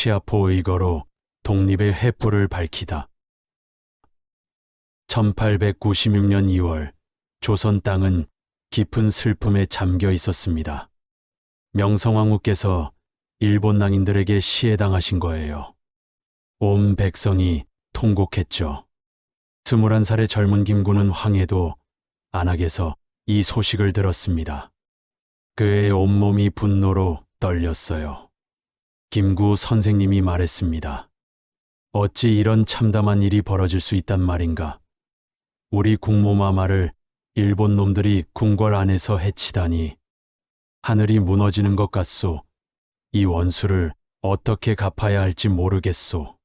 치아포 의거로 독립의 횃불을 밝히다. 1896년 2월 조선 땅은 깊은 슬픔에 잠겨 있었습니다. 명성황후께서 일본 낭인들에게 시해당하신 거예요. 온 백성이 통곡했죠. 21살의 젊은 김구는 황해도 안악에서 이 소식을 들었습니다. 그의 온몸이 분노로 떨렸어요. 김구 선생님이 말했습니다. 어찌 이런 참담한 일이 벌어질 수 있단 말인가. 우리 국모마마를 일본 놈들이 궁궐 안에서 해치다니. 하늘이 무너지는 것 같소. 이 원수를 어떻게 갚아야 할지 모르겠소.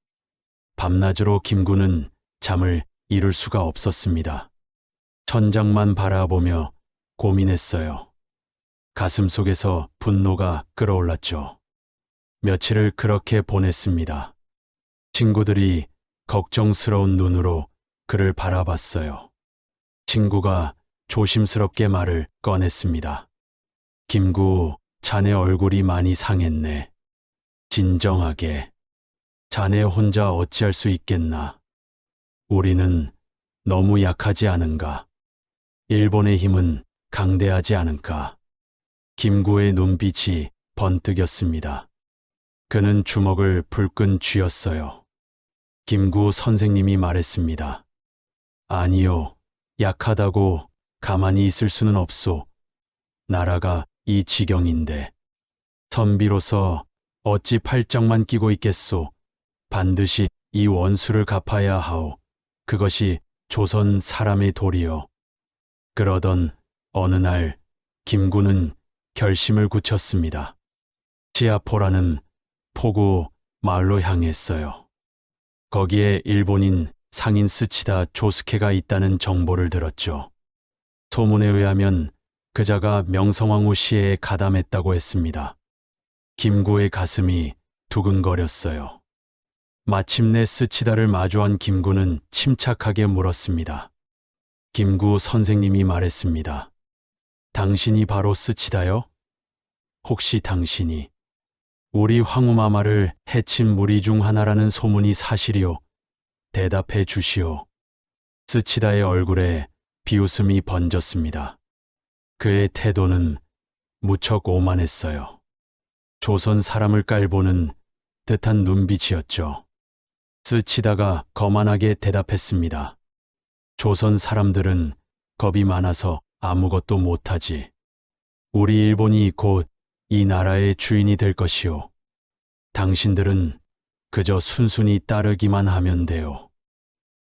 밤낮으로 김구는 잠을 이룰 수가 없었습니다. 천장만 바라보며 고민했어요. 가슴 속에서 분노가 끓어올랐죠. 며칠을 그렇게 보냈습니다. 친구들이 걱정스러운 눈으로 그를 바라봤어요. 친구가 조심스럽게 말을 꺼냈습니다. 김구, 자네 얼굴이 많이 상했네. 진정하게. 자네 혼자 어찌할 수 있겠나. 우리는 너무 약하지 않은가. 일본의 힘은 강대하지 않은가. 김구의 눈빛이 번뜩였습니다. 그는 주먹을 불끈 쥐었어요. 김구 선생님이 말했습니다. 아니요, 약하다고 가만히 있을 수는 없소. 나라가 이 지경인데. 선비로서 어찌 팔짱만 끼고 있겠소. 반드시 이 원수를 갚아야 하오. 그것이 조선 사람의 도리요. 그러던 어느 날 김구는 결심을 굳혔습니다. 치아포라는 포구 마을로 향했어요. 거기에 일본인 상인 스치다 조스케가 있다는 정보를 들었죠. 소문에 의하면 그자가 명성황후 시해에 가담했다고 했습니다. 김구의 가슴이 두근거렸어요. 마침내 스치다를 마주한 김구는 침착하게 물었습니다. 김구 선생님이 말했습니다. 당신이 바로 스치다요? 혹시 당신이 우리 황후마마를 해친 무리 중 하나라는 소문이 사실이오? 대답해 주시오. 스치다의 얼굴에 비웃음이 번졌습니다. 그의 태도는 무척 오만했어요. 조선 사람을 깔보는 듯한 눈빛이었죠. 스치다가 거만하게 대답했습니다. 조선 사람들은 겁이 많아서 아무것도 못하지. 우리 일본이 곧 이 나라의 주인이 될 것이오. 당신들은 그저 순순히 따르기만 하면 돼요.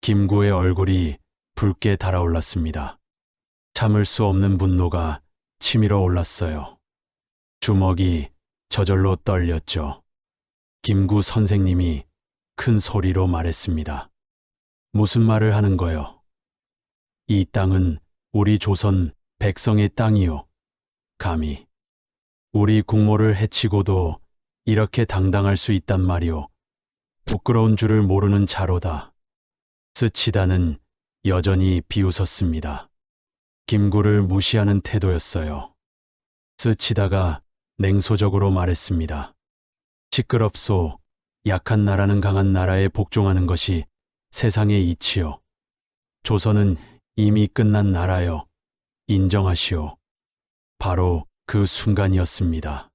김구의 얼굴이 붉게 달아올랐습니다. 참을 수 없는 분노가 치밀어 올랐어요. 주먹이 저절로 떨렸죠. 김구 선생님이 큰 소리로 말했습니다. 무슨 말을 하는 거요? 이 땅은 우리 조선 백성의 땅이요. 감히 우리 국모를 해치고도 이렇게 당당할 수 있단 말이오. 부끄러운 줄을 모르는 자로다. 스치다는 여전히 비웃었습니다. 김구를 무시하는 태도였어요. 스치다가 냉소적으로 말했습니다. 시끄럽소. 약한 나라는 강한 나라에 복종하는 것이 세상의 이치요. 조선은 이미 끝난 나라요. 인정하시오. 바로 그 순간이었습니다.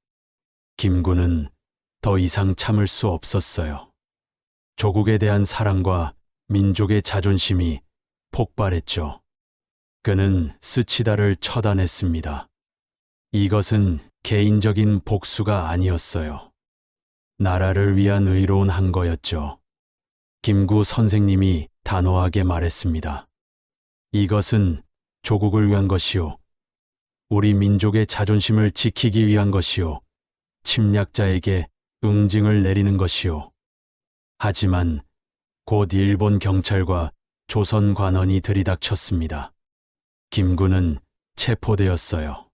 김구는 더 이상 참을 수 없었어요. 조국에 대한 사랑과 민족의 자존심이 폭발했죠. 그는 스치다를 처단했습니다. 이것은 개인적인 복수가 아니었어요. 나라를 위한 의로운 항거였죠. 김구 선생님이 단호하게 말했습니다. 이것은 조국을 위한 것이요. 우리 민족의 자존심을 지키기 위한 것이요. 침략자에게 응징을 내리는 것이요. 하지만 곧 일본 경찰과 조선 관원이 들이닥쳤습니다. 김구는 체포되었어요.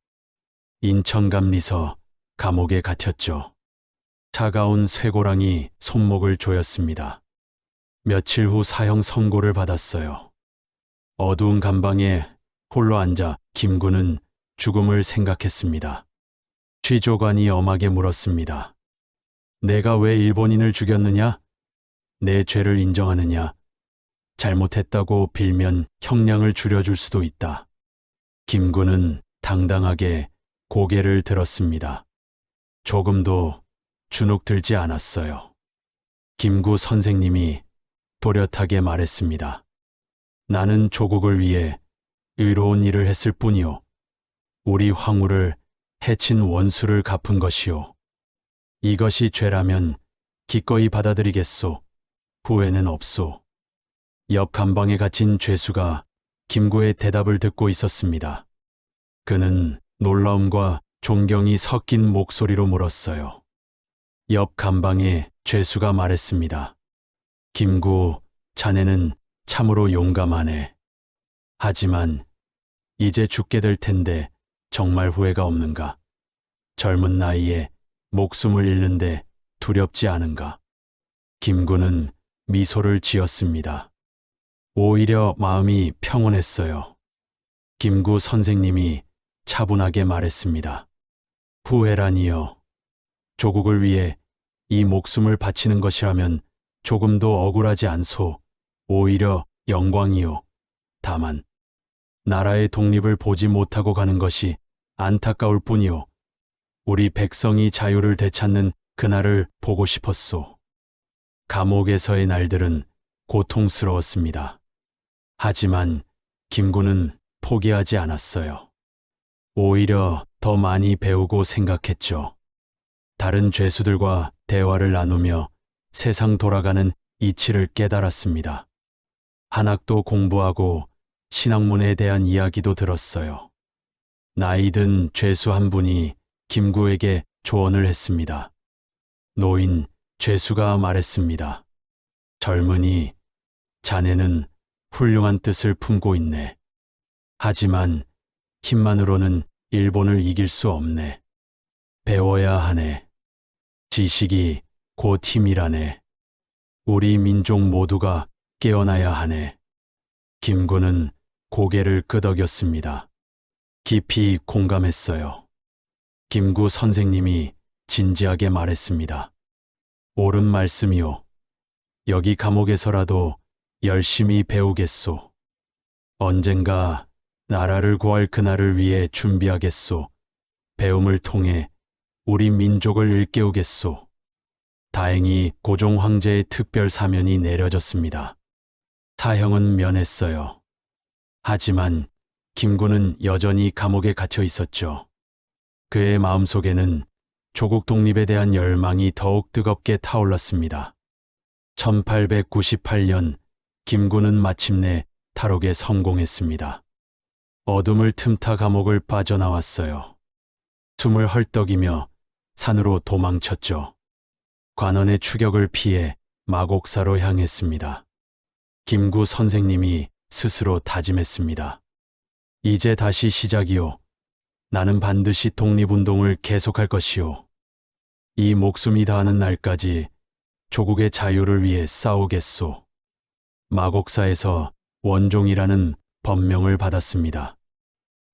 인천감리서 감옥에 갇혔죠. 차가운 쇠고랑이 손목을 조였습니다. 며칠 후 사형 선고를 받았어요. 어두운 감방에 홀로 앉아 김구는 죽음을 생각했습니다. 취조관이 엄하게 물었습니다. 내가 왜 일본인을 죽였느냐? 내 죄를 인정하느냐? 잘못했다고 빌면 형량을 줄여줄 수도 있다. 김구는 당당하게 고개를 들었습니다. 조금도 주눅 들지 않았어요. 김구 선생님이 또렷하게 말했습니다. 나는 조국을 위해 의로운 일을 했을 뿐이요. 우리 황후를 해친 원수를 갚은 것이요. 이것이 죄라면 기꺼이 받아들이겠소. 후회는 없소. 옆 감방에 갇힌 죄수가 김구의 대답을 듣고 있었습니다. 그는 놀라움과 존경이 섞인 목소리로 물었어요. 옆 감방의 죄수가 말했습니다. 김구, 자네는 참으로 용감하네. 하지만 이제 죽게 될 텐데 정말 후회가 없는가? 젊은 나이에 목숨을 잃는데 두렵지 않은가? 김구는 미소를 지었습니다. 오히려 마음이 평온했어요. 김구 선생님이 차분하게 말했습니다. 후회라니요. 조국을 위해 이 목숨을 바치는 것이라면 조금도 억울하지 않소. 오히려 영광이요. 다만 나라의 독립을 보지 못하고 가는 것이 안타까울 뿐이요. 우리 백성이 자유를 되찾는 그날을 보고 싶었소. 감옥에서의 날들은 고통스러웠습니다. 하지만 김구는 포기하지 않았어요. 오히려 더 많이 배우고 생각했죠. 다른 죄수들과 대화를 나누며 세상 돌아가는 이치를 깨달았습니다. 한학도 공부하고 신학문에 대한 이야기도 들었어요. 나이 든 죄수 한 분이 김구에게 조언을 했습니다. 노인 죄수가 말했습니다. 젊은이, 자네는 훌륭한 뜻을 품고 있네. 하지만 힘만으로는 일본을 이길 수 없네. 배워야 하네. 지식이 곧 힘이라네. 우리 민족 모두가 깨어나야 하네. 김구는 고개를 끄덕였습니다. 깊이 공감했어요. 김구 선생님이 진지하게 말했습니다. 옳은 말씀이요. 여기 감옥에서라도 열심히 배우겠소. 언젠가 나라를 구할 그날을 위해 준비하겠소. 배움을 통해 우리 민족을 일깨우겠소. 다행히 고종 황제의 특별 사면이 내려졌습니다. 사형은 면했어요. 하지만 김구는 여전히 감옥에 갇혀 있었죠. 그의 마음속에는 조국 독립에 대한 열망이 더욱 뜨겁게 타올랐습니다. 1898년 김구는 마침내 탈옥에 성공했습니다. 어둠을 틈타 감옥을 빠져나왔어요. 숨을 헐떡이며 산으로 도망쳤죠. 관원의 추격을 피해 마곡사로 향했습니다. 김구 선생님이 스스로 다짐했습니다. 이제 다시 시작이요. 나는 반드시 독립운동을 계속할 것이요. 이 목숨이 다하는 날까지 조국의 자유를 위해 싸우겠소. 마곡사에서 원종이라는 법명을 받았습니다.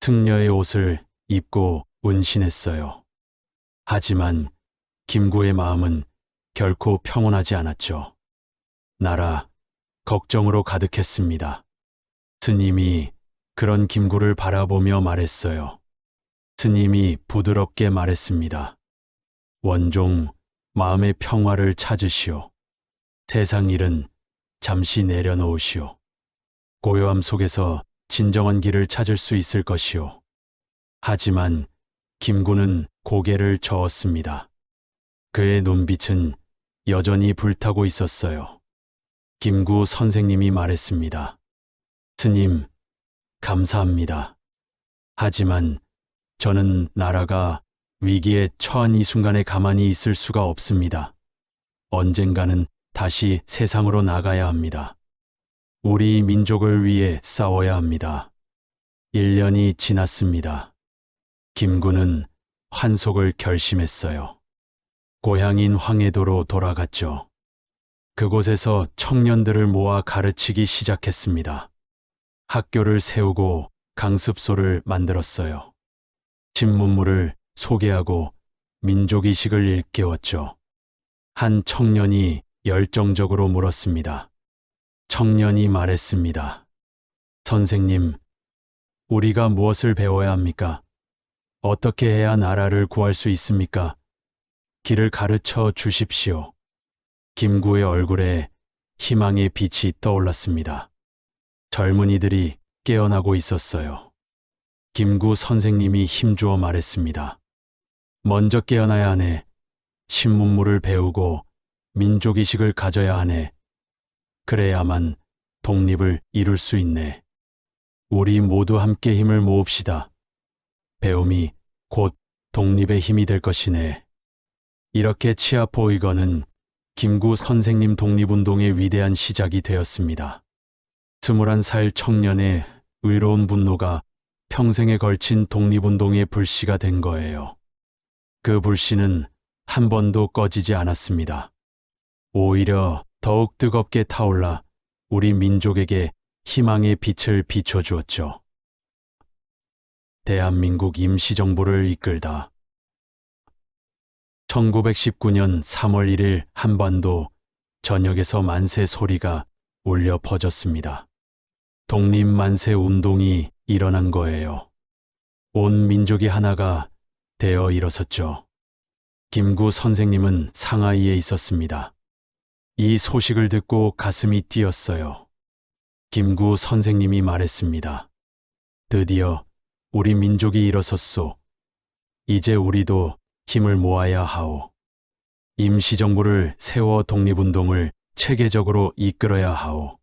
승려의 옷을 입고 운신했어요. 하지만 김구의 마음은 결코 평온하지 않았죠. 나라, 걱정으로 가득했습니다. 스님이 그런 김구를 바라보며 말했어요. 스님이 부드럽게 말했습니다. 원종, 마음의 평화를 찾으시오. 세상 일은 잠시 내려놓으시오. 고요함 속에서 진정한 길을 찾을 수 있을 것이오. 하지만 김구는 고개를 저었습니다. 그의 눈빛은 여전히 불타고 있었어요. 김구 선생님이 말했습니다. 스님, 감사합니다. 하지만 저는 나라가 위기에 처한 이 순간에 가만히 있을 수가 없습니다. 언젠가는 다시 세상으로 나가야 합니다. 우리 민족을 위해 싸워야 합니다. 1년이 지났습니다. 김구는 환속을 결심했어요. 고향인 황해도로 돌아갔죠. 그곳에서 청년들을 모아 가르치기 시작했습니다. 학교를 세우고 강습소를 만들었어요. 신문물을 소개하고 민족의식을 일깨웠죠. 한 청년이 열정적으로 물었습니다. 청년이 말했습니다. 선생님, 우리가 무엇을 배워야 합니까? 어떻게 해야 나라를 구할 수 있습니까? 길을 가르쳐 주십시오. 김구의 얼굴에 희망의 빛이 떠올랐습니다. 젊은이들이 깨어나고 있었어요. 김구 선생님이 힘주어 말했습니다. 먼저 깨어나야 하네. 신문물을 배우고 민족의식을 가져야 하네. 그래야만 독립을 이룰 수 있네. 우리 모두 함께 힘을 모읍시다. 배움이 곧 독립의 힘이 될 것이네. 이렇게 치아포 의거는 김구 선생님 독립운동의 위대한 시작이 되었습니다. 21살 청년의 의로운 분노가 평생에 걸친 독립운동의 불씨가 된 거예요. 그 불씨는 한 번도 꺼지지 않았습니다. 오히려 더욱 뜨겁게 타올라 우리 민족에게 희망의 빛을 비춰주었죠. 대한민국 임시정부를 이끌다. 1919년 3월 1일 한반도 전역에서 만세 소리가 울려 퍼졌습니다. 독립 만세 운동이 일어난 거예요. 온 민족이 하나가 되어 일어섰죠. 김구 선생님은 상하이에 있었습니다. 이 소식을 듣고 가슴이 뛰었어요. 김구 선생님이 말했습니다. 드디어 우리 민족이 일어섰소. 이제 우리도 힘을 모아야 하오. 임시정부를 세워 독립운동을 체계적으로 이끌어야 하오.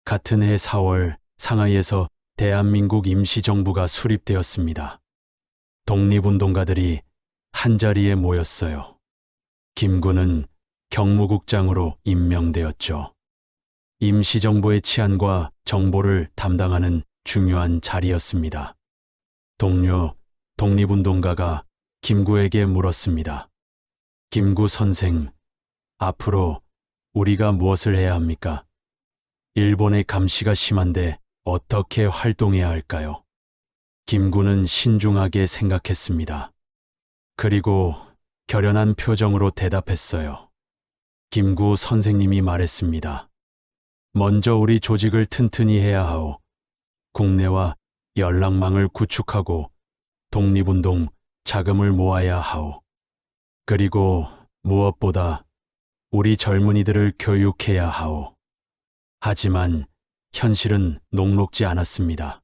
같은 해 4월 상하이에서 대한민국 임시정부가 수립되었습니다. 독립운동가들이 한자리에 모였어요. 김구는 경무국장으로 임명되었죠. 임시정부의 치안과 정보를 담당하는 중요한 자리였습니다. 동료 독립운동가가 김구에게 물었습니다. 김구 선생, 앞으로 우리가 무엇을 해야 합니까? 일본의 감시가 심한데 어떻게 활동해야 할까요? 김구는 신중하게 생각했습니다. 그리고 결연한 표정으로 대답했어요. 김구 선생님이 말했습니다. 먼저 우리 조직을 튼튼히 해야 하오. 국내와 연락망을 구축하고 독립운동 자금을 모아야 하오. 그리고 무엇보다 우리 젊은이들을 교육해야 하오. 하지만 현실은 녹록지 않았습니다.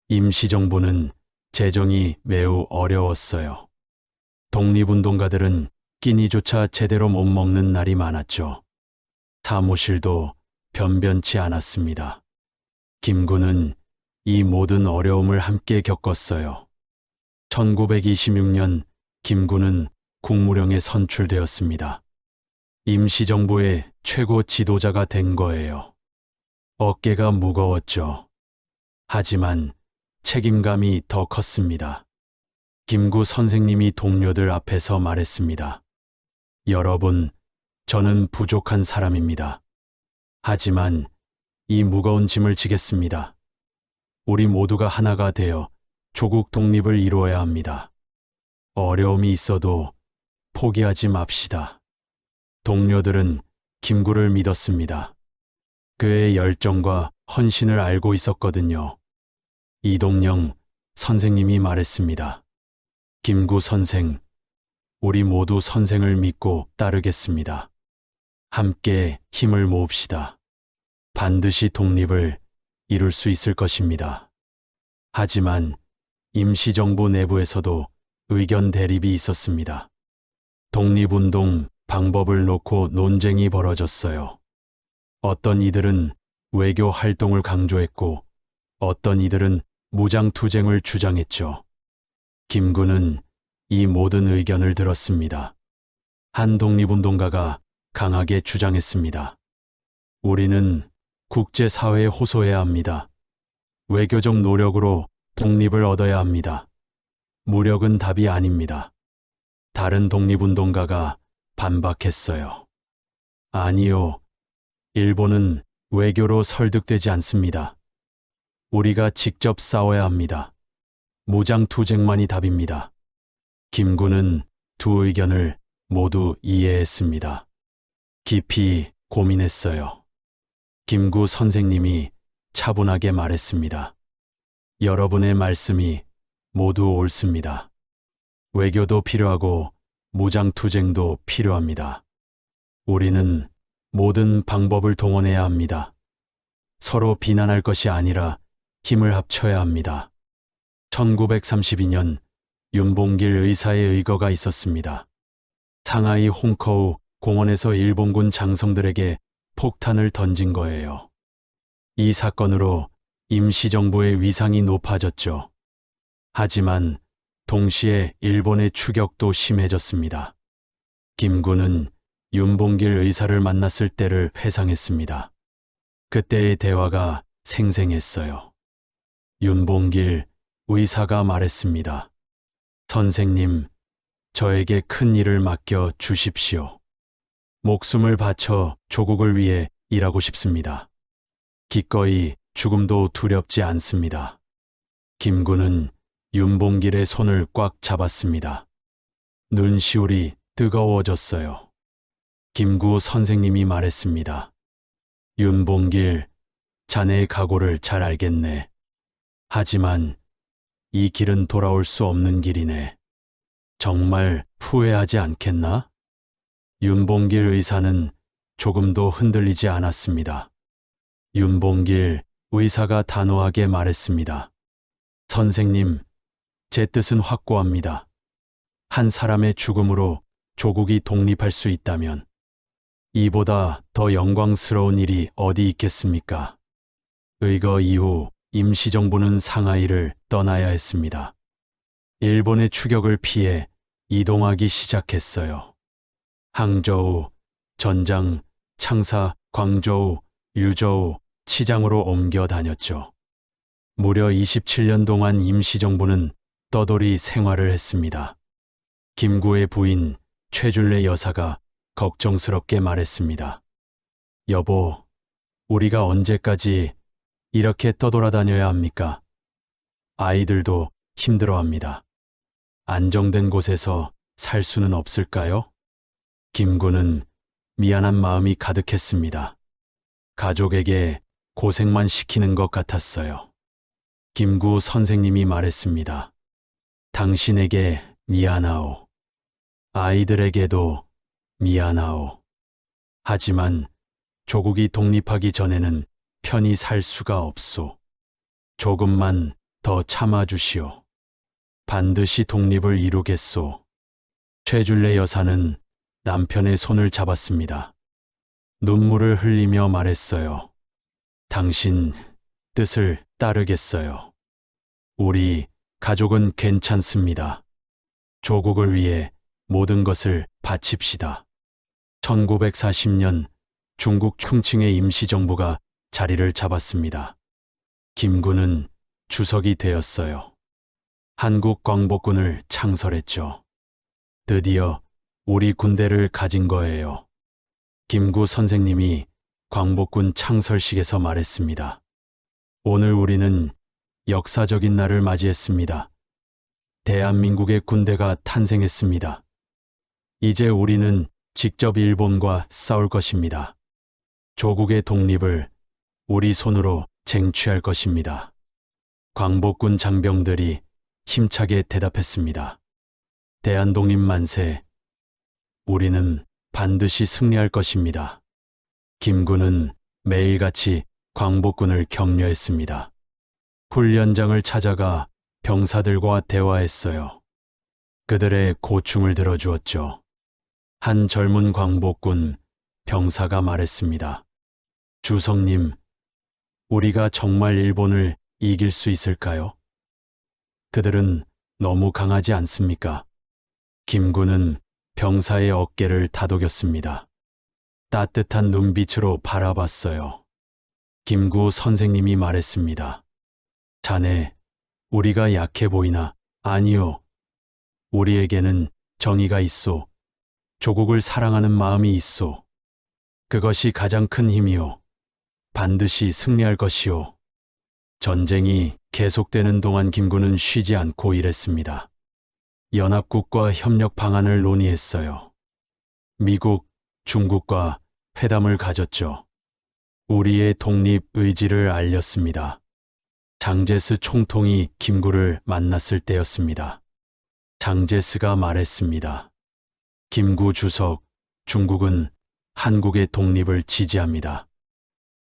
임시정부는 재정이 매우 어려웠어요. 독립운동가들은 끼니조차 제대로 못 먹는 날이 많았죠. 사무실도 변변치 않았습니다. 김구는 이 모든 어려움을 함께 겪었어요. 1926년 김구는 국무령에 선출되었습니다. 임시정부의 최고 지도자가 된 거예요. 어깨가 무거웠죠. 하지만 책임감이 더 컸습니다. 김구 선생님이 동료들 앞에서 말했습니다. 여러분, 저는 부족한 사람입니다. 하지만 이 무거운 짐을 지겠습니다. 우리 모두가 하나가 되어 조국 독립을 이루어야 합니다. 어려움이 있어도 포기하지 맙시다. 동료들은 김구를 믿었습니다. 그의 열정과 헌신을 알고 있었거든요. 이동영 선생님이 말했습니다. 김구 선생, 우리 모두 선생을 믿고 따르겠습니다. 함께 힘을 모읍시다. 반드시 독립을 이룰 수 있을 것입니다. 하지만 임시정부 내부에서도 의견 대립이 있었습니다. 독립운동 방법을 놓고 논쟁이 벌어졌어요. 어떤 이들은 외교 활동을 강조했고 어떤 이들은 무장투쟁을 주장했죠. 김구는 이 모든 의견을 들었습니다. 한 독립운동가가 강하게 주장했습니다. 우리는 국제사회에 호소해야 합니다. 외교적 노력으로 독립을 얻어야 합니다. 무력은 답이 아닙니다. 다른 독립운동가가 반박했어요. 아니요. 일본은 외교로 설득되지 않습니다. 우리가 직접 싸워야 합니다. 무장투쟁만이 답입니다. 김구는 두 의견을 모두 이해했습니다. 깊이 고민했어요. 김구 선생님이 차분하게 말했습니다. 여러분의 말씀이 모두 옳습니다. 외교도 필요하고 무장투쟁도 필요합니다. 우리는 모든 방법을 동원해야 합니다. 서로 비난할 것이 아니라 힘을 합쳐야 합니다. 1932년 윤봉길 의사의 의거가 있었습니다. 상하이 홍커우 공원에서 일본군 장성들에게 폭탄을 던진 거예요. 이 사건으로 임시정부의 위상이 높아졌죠. 하지만 동시에 일본의 추격도 심해졌습니다. 김구는 윤봉길 의사를 만났을 때를 회상했습니다. 그때의 대화가 생생했어요. 윤봉길 의사가 말했습니다. 선생님, 저에게 큰 일을 맡겨 주십시오. 목숨을 바쳐 조국을 위해 일하고 싶습니다. 기꺼이 죽음도 두렵지 않습니다. 김구는 윤봉길의 손을 꽉 잡았습니다. 눈시울이 뜨거워졌어요. 김구 선생님이 말했습니다. 윤봉길, 자네의 각오를 잘 알겠네. 하지만 이 길은 돌아올 수 없는 길이네. 정말 후회하지 않겠나? 윤봉길 의사는 조금도 흔들리지 않았습니다. 윤봉길 의사가 단호하게 말했습니다. 선생님, 제 뜻은 확고합니다. 한 사람의 죽음으로 조국이 독립할 수 있다면 이보다 더 영광스러운 일이 어디 있겠습니까? 의거 이후 임시정부는 상하이를 떠나야 했습니다. 일본의 추격을 피해 이동하기 시작했어요. 항저우, 전장, 창사, 광저우, 유저우, 치장으로 옮겨 다녔죠. 무려 27년 동안 임시정부는 떠돌이 생활을 했습니다. 김구의 부인 최준래 여사가 걱정스럽게 말했습니다. 여보, 우리가 언제까지 이렇게 떠돌아다녀야 합니까? 아이들도 힘들어합니다. 안정된 곳에서 살 수는 없을까요? 김구는 미안한 마음이 가득했습니다. 가족에게 고생만 시키는 것 같았어요. 김구 선생님이 말했습니다. 당신에게 미안하오. 아이들에게도 미안하오. 하지만 조국이 독립하기 전에는 편히 살 수가 없소. 조금만 더 참아주시오. 반드시 독립을 이루겠소. 최준래 여사는 남편의 손을 잡았습니다. 눈물을 흘리며 말했어요. 당신 뜻을 따르겠어요. 우리 가족은 괜찮습니다. 조국을 위해 모든 것을 바칩시다. 1940년 중국 충칭의 임시정부가 자리를 잡았습니다. 김구는 주석이 되었어요. 한국광복군을 창설했죠. 드디어 우리 군대를 가진 거예요. 김구 선생님이 광복군 창설식에서 말했습니다. 오늘 우리는 역사적인 날을 맞이했습니다. 대한민국의 군대가 탄생했습니다. 이제 우리는 직접 일본과 싸울 것입니다. 조국의 독립을 우리 손으로 쟁취할 것입니다. 광복군 장병들이 힘차게 대답했습니다. 대한독립 만세. 우리는 반드시 승리할 것입니다. 김구는 매일같이 광복군을 격려했습니다. 훈련장을 찾아가 병사들과 대화했어요. 그들의 고충을 들어주었죠. 한 젊은 광복군 병사가 말했습니다. 주성님, 우리가 정말 일본을 이길 수 있을까요? 그들은 너무 강하지 않습니까? 김구는 병사의 어깨를 다독였습니다. 따뜻한 눈빛으로 바라봤어요. 김구 선생님이 말했습니다. 자네, 우리가 약해 보이나? 아니요. 우리에게는 정의가 있소. 조국을 사랑하는 마음이 있소. 그것이 가장 큰 힘이요. 반드시 승리할 것이요. 전쟁이 계속되는 동안 김구는 쉬지 않고 일했습니다. 연합국과 협력 방안을 논의했어요. 미국, 중국과 회담을 가졌죠. 우리의 독립 의지를 알렸습니다. 장제스 총통이 김구를 만났을 때였습니다. 장제스가 말했습니다. 김구 주석, 중국은 한국의 독립을 지지합니다.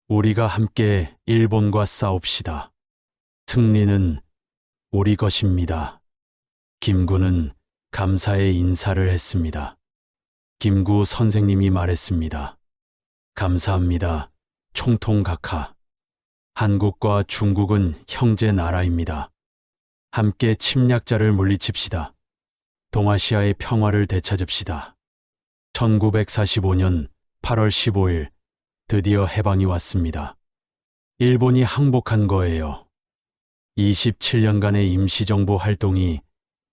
우리가 함께 일본과 싸웁시다. 승리는 우리 것입니다. 김구는 감사의 인사를 했습니다. 김구 선생님이 말했습니다. 감사합니다. 총통 각하. 한국과 중국은 형제 나라입니다. 함께 침략자를 물리칩시다. 동아시아의 평화를 되찾읍시다. 1945년 8월 15일 드디어 해방이 왔습니다. 일본이 항복한 거예요. 27년간의 임시정부 활동이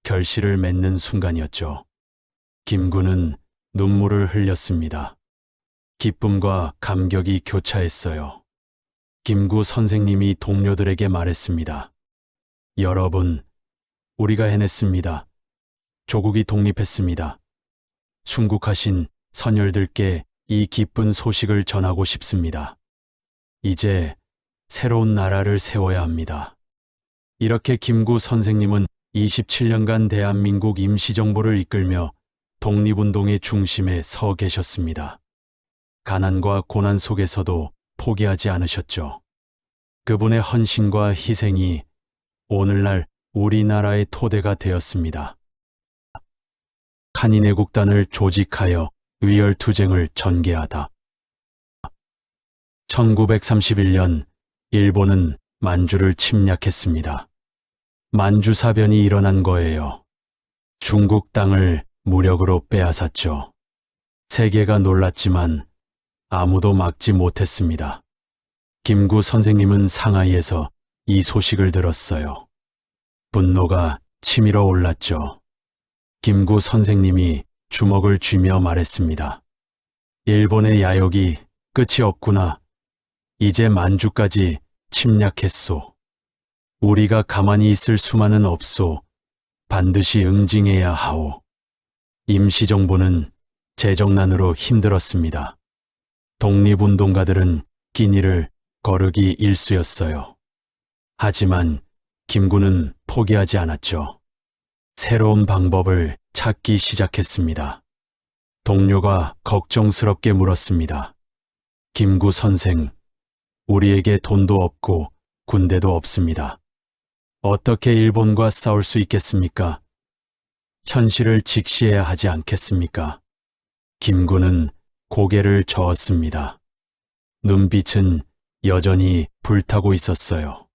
결실을 맺는 순간이었죠. 김구는 눈물을 흘렸습니다. 기쁨과 감격이 교차했어요. 김구 선생님이 동료들에게 말했습니다. 여러분, 우리가 해냈습니다. 조국이 독립했습니다. 순국하신 선열들께 이 기쁜 소식을 전하고 싶습니다. 이제 새로운 나라를 세워야 합니다. 이렇게 김구 선생님은 27년간 대한민국 임시정부를 이끌며 독립운동의 중심에 서 계셨습니다. 가난과 고난 속에서도 포기하지 않으셨죠. 그분의 헌신과 희생이 오늘날 우리나라의 토대가 되었습니다. 한인애국단을 조직하여 의열투쟁을 전개하다. 1931년 일본은 만주를 침략했습니다. 만주사변이 일어난 거예요. 중국 땅을 무력으로 빼앗았죠. 세계가 놀랐지만 아무도 막지 못했습니다. 김구 선생님은 상하이에서 이 소식을 들었어요. 분노가 치밀어 올랐죠. 김구 선생님이 주먹을 쥐며 말했습니다. 일본의 야욕이 끝이 없구나. 이제 만주까지 침략했소. 우리가 가만히 있을 수만은 없소. 반드시 응징해야 하오. 임시정부는 재정난으로 힘들었습니다. 독립운동가들은 끼니를 거르기 일쑤였어요. 하지만 김구는 포기하지 않았죠. 새로운 방법을 찾기 시작했습니다. 동료가 걱정스럽게 물었습니다. 김구 선생, 우리에게 돈도 없고 군대도 없습니다. 어떻게 일본과 싸울 수 있겠습니까? 현실을 직시해야 하지 않겠습니까? 김구는 고개를 저었습니다. 눈빛은 여전히 불타고 있었어요.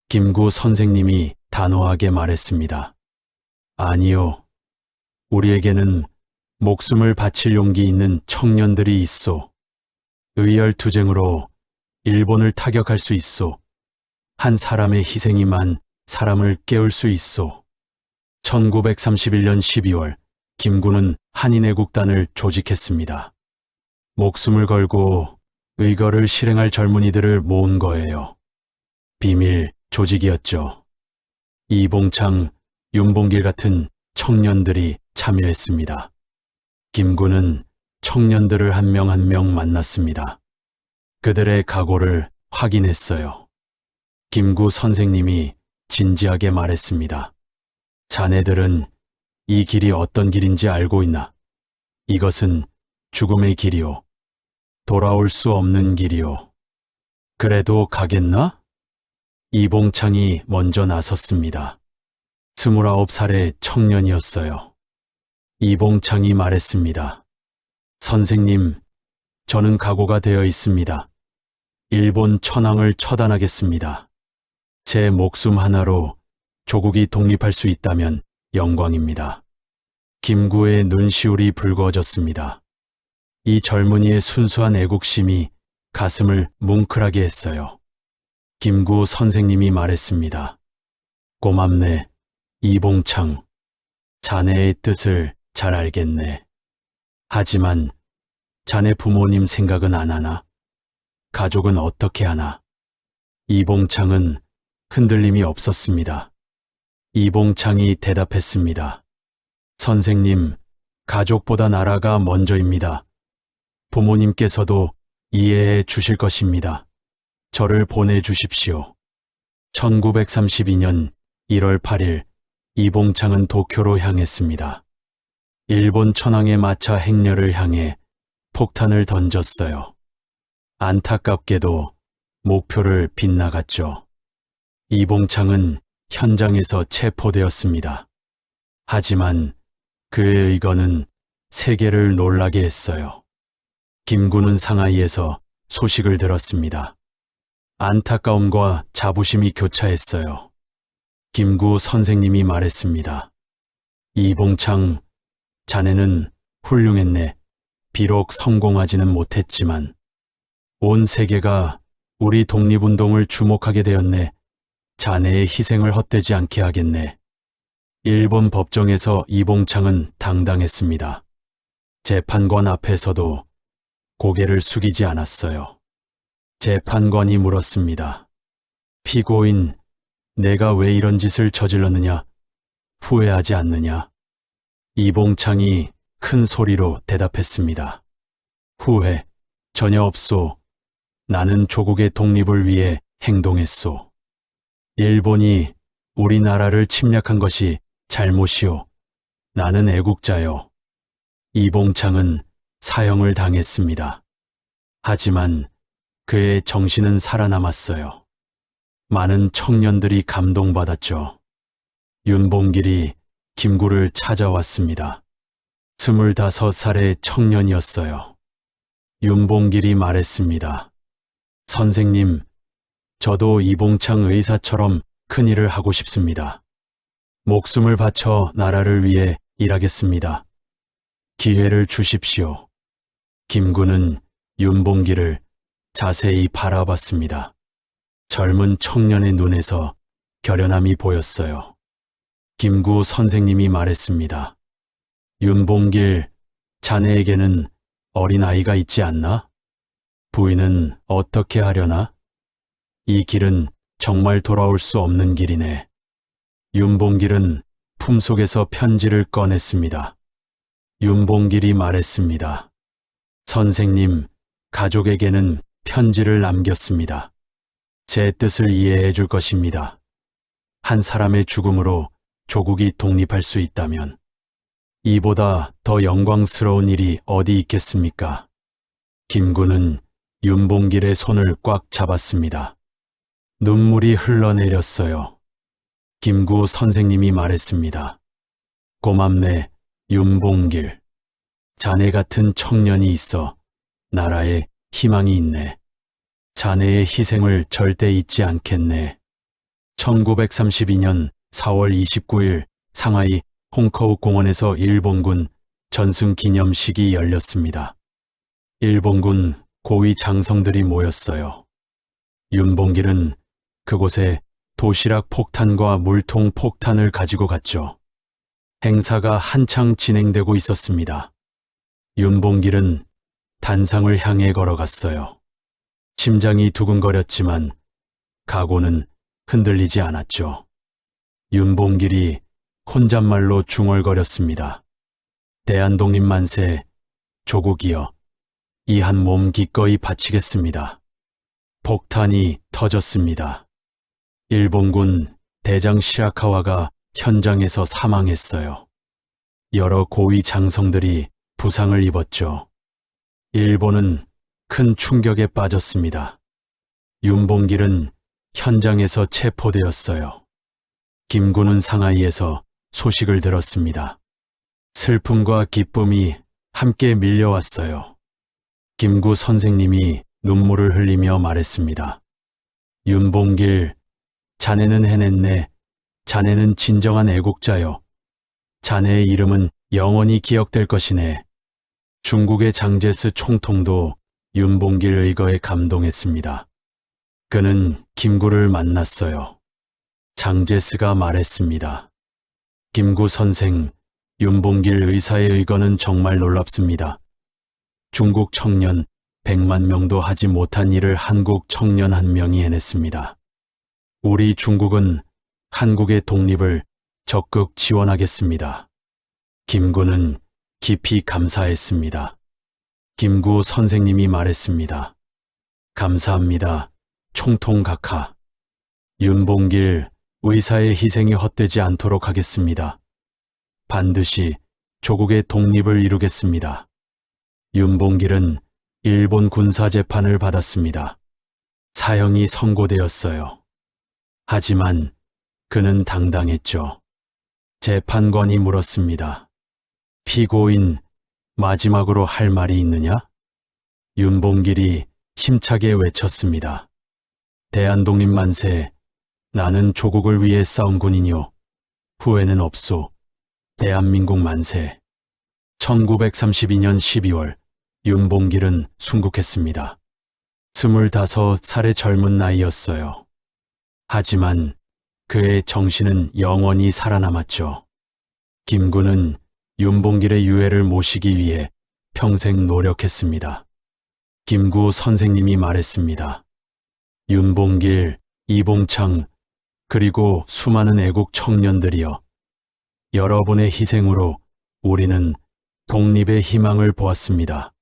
김구 선생님이 단호하게 말했습니다. 아니요. 우리에게는 목숨을 바칠 용기 있는 청년들이 있소. 의열투쟁으로 일본을 타격할 수 있소. 한 사람의 희생이만 사람을 깨울 수 있소. 1931년 12월 김구는 한인애국단을 조직했습니다. 목숨을 걸고 의거를 실행할 젊은이들을 모은 거예요. 비밀 조직이었죠. 이봉창, 윤봉길 같은 청년들이 참여했습니다. 김구는 청년들을 한 명 한 명 만났습니다. 그들의 각오를 확인했어요. 김구 선생님이 진지하게 말했습니다. 자네들은 이 길이 어떤 길인지 알고 있나? 이것은 죽음의 길이오. 돌아올 수 없는 길이오. 그래도 가겠나? 이봉창이 먼저 나섰습니다. 29살의 청년이었어요. 이봉창이 말했습니다. 선생님, 저는 각오가 되어 있습니다. 일본 천황을 처단하겠습니다. 제 목숨 하나로 조국이 독립할 수 있다면 영광입니다. 김구의 눈시울이 붉어졌습니다. 이 젊은이의 순수한 애국심이 가슴을 뭉클하게 했어요. 김구 선생님이 말했습니다. 고맙네, 이봉창. 자네의 뜻을 잘 알겠네. 하지만 자네 부모님 생각은 안 하나? 가족은 어떻게 하나? 이봉창은 흔들림이 없었습니다. 이봉창이 대답했습니다. 선생님, 가족보다 나라가 먼저입니다. 부모님께서도 이해해 주실 것입니다. 저를 보내주십시오. 1932년 1월 8일 이봉창은 도쿄로 향했습니다. 일본 천황의 마차 행렬을 향해 폭탄을 던졌어요. 안타깝게도 목표를 빗나갔죠. 이봉창은 현장에서 체포되었습니다. 하지만 그의 의거는 세계를 놀라게 했어요. 김구는 상하이에서 소식을 들었습니다. 안타까움과 자부심이 교차했어요. 김구 선생님이 말했습니다. 이봉창, 자네는 훌륭했네. 비록 성공하지는 못했지만 온 세계가 우리 독립운동을 주목하게 되었네. 자네의 희생을 헛되지 않게 하겠네. 일본 법정에서 이봉창은 당당했습니다. 재판관 앞에서도 고개를 숙이지 않았어요. 재판관이 물었습니다. 피고인, 내가 왜 이런 짓을 저질렀느냐? 후회하지 않느냐? 이봉창이 큰 소리로 대답했습니다. 후회 전혀 없소. 나는 조국의 독립을 위해 행동했소. 일본이 우리나라를 침략한 것이 잘못이오. 나는 애국자요. 이봉창은 사형을 당했습니다. 하지만 그의 정신은 살아남았어요. 많은 청년들이 감동받았죠. 윤봉길이 김구를 찾아왔습니다. 25살의 청년이었어요. 윤봉길이 말했습니다. 선생님, 저도 이봉창 의사처럼 큰 일을 하고 싶습니다. 목숨을 바쳐 나라를 위해 일하겠습니다. 기회를 주십시오. 김구는 윤봉길을 자세히 바라봤습니다. 젊은 청년의 눈에서 결연함이 보였어요. 김구 선생님이 말했습니다. 윤봉길, 자네에게는 어린아이가 있지 않나? 부인은 어떻게 하려나? 이 길은 정말 돌아올 수 없는 길이네. 윤봉길은 품속에서 편지를 꺼냈습니다. 윤봉길이 말했습니다. 선생님, 가족에게는 편지를 남겼습니다. 제 뜻을 이해해 줄 것입니다. 한 사람의 죽음으로 조국이 독립할 수 있다면 이보다 더 영광스러운 일이 어디 있겠습니까? 김구는 윤봉길의 손을 꽉 잡았습니다. 눈물이 흘러내렸어요. 김구 선생님이 말했습니다. 고맙네, 윤봉길. 자네 같은 청년이 있어 나라에 희망이 있네. 자네의 희생을 절대 잊지 않겠네. 1932년 4월 29일 상하이 홍커우 공원에서 일본군 전승 기념식이 열렸습니다. 일본군 고위 장성들이 모였어요. 윤봉길은 그곳에 도시락 폭탄과 물통 폭탄을 가지고 갔죠. 행사가 한창 진행되고 있었습니다. 윤봉길은 단상을 향해 걸어갔어요. 심장이 두근거렸지만 각오는 흔들리지 않았죠. 윤봉길이 혼잣말로 중얼거렸습니다. 대한독립 만세, 조국이여, 이 한 몸 기꺼이 바치겠습니다. 폭탄이 터졌습니다. 일본군 대장 시라카와가 현장에서 사망했어요. 여러 고위 장성들이 부상을 입었죠. 일본은 큰 충격에 빠졌습니다. 윤봉길은 현장에서 체포되었어요. 김구는 상하이에서 소식을 들었습니다. 슬픔과 기쁨이 함께 밀려왔어요. 김구 선생님이 눈물을 흘리며 말했습니다. 윤봉길, 자네는 해냈네. 자네는 진정한 애국자요. 자네의 이름은 영원히 기억될 것이네. 중국의 장제스 총통도 윤봉길 의거에 감동했습니다. 그는 김구를 만났어요. 장제스가 말했습니다. 김구 선생, 윤봉길 의사의 의거는 정말 놀랍습니다. 중국 청년 100만 명도 하지 못한 일을 한국 청년 한 명이 해냈습니다. 우리 중국은 한국의 독립을 적극 지원하겠습니다. 김구는 깊이 감사했습니다. 김구 선생님이 말했습니다. 감사합니다. 총통각하. 윤봉길 의사의 희생이 헛되지 않도록 하겠습니다. 반드시 조국의 독립을 이루겠습니다. 윤봉길은 일본 군사재판을 받았습니다. 사형이 선고되었어요. 하지만 그는 당당했죠. 재판관이 물었습니다. 피고인, 마지막으로 할 말이 있느냐? 윤봉길이 힘차게 외쳤습니다. 대한독립 만세, 나는 조국을 위해 싸운 군인이요. 후회는 없소. 대한민국 만세. 1932년 12월 윤봉길은 순국했습니다. 25살의 젊은 나이였어요. 하지만 그의 정신은 영원히 살아남았죠. 김구는 윤봉길의 유해를 모시기 위해 평생 노력했습니다. 김구 선생님이 말했습니다. 윤봉길, 이봉창, 그리고 수많은 애국 청년들이여, 여러분의 희생으로 우리는 독립의 희망을 보았습니다.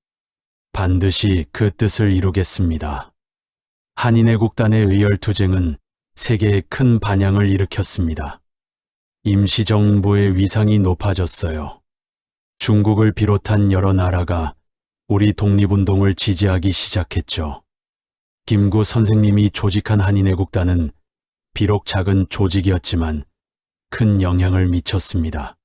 반드시 그 뜻을 이루겠습니다. 한인애국단의 의열투쟁은 세계에 큰 반향을 일으켰습니다. 임시정부의 위상이 높아졌어요. 중국을 비롯한 여러 나라가 우리 독립운동을 지지하기 시작했죠. 김구 선생님이 조직한 한인애국단은 비록 작은 조직이었지만 큰 영향을 미쳤습니다.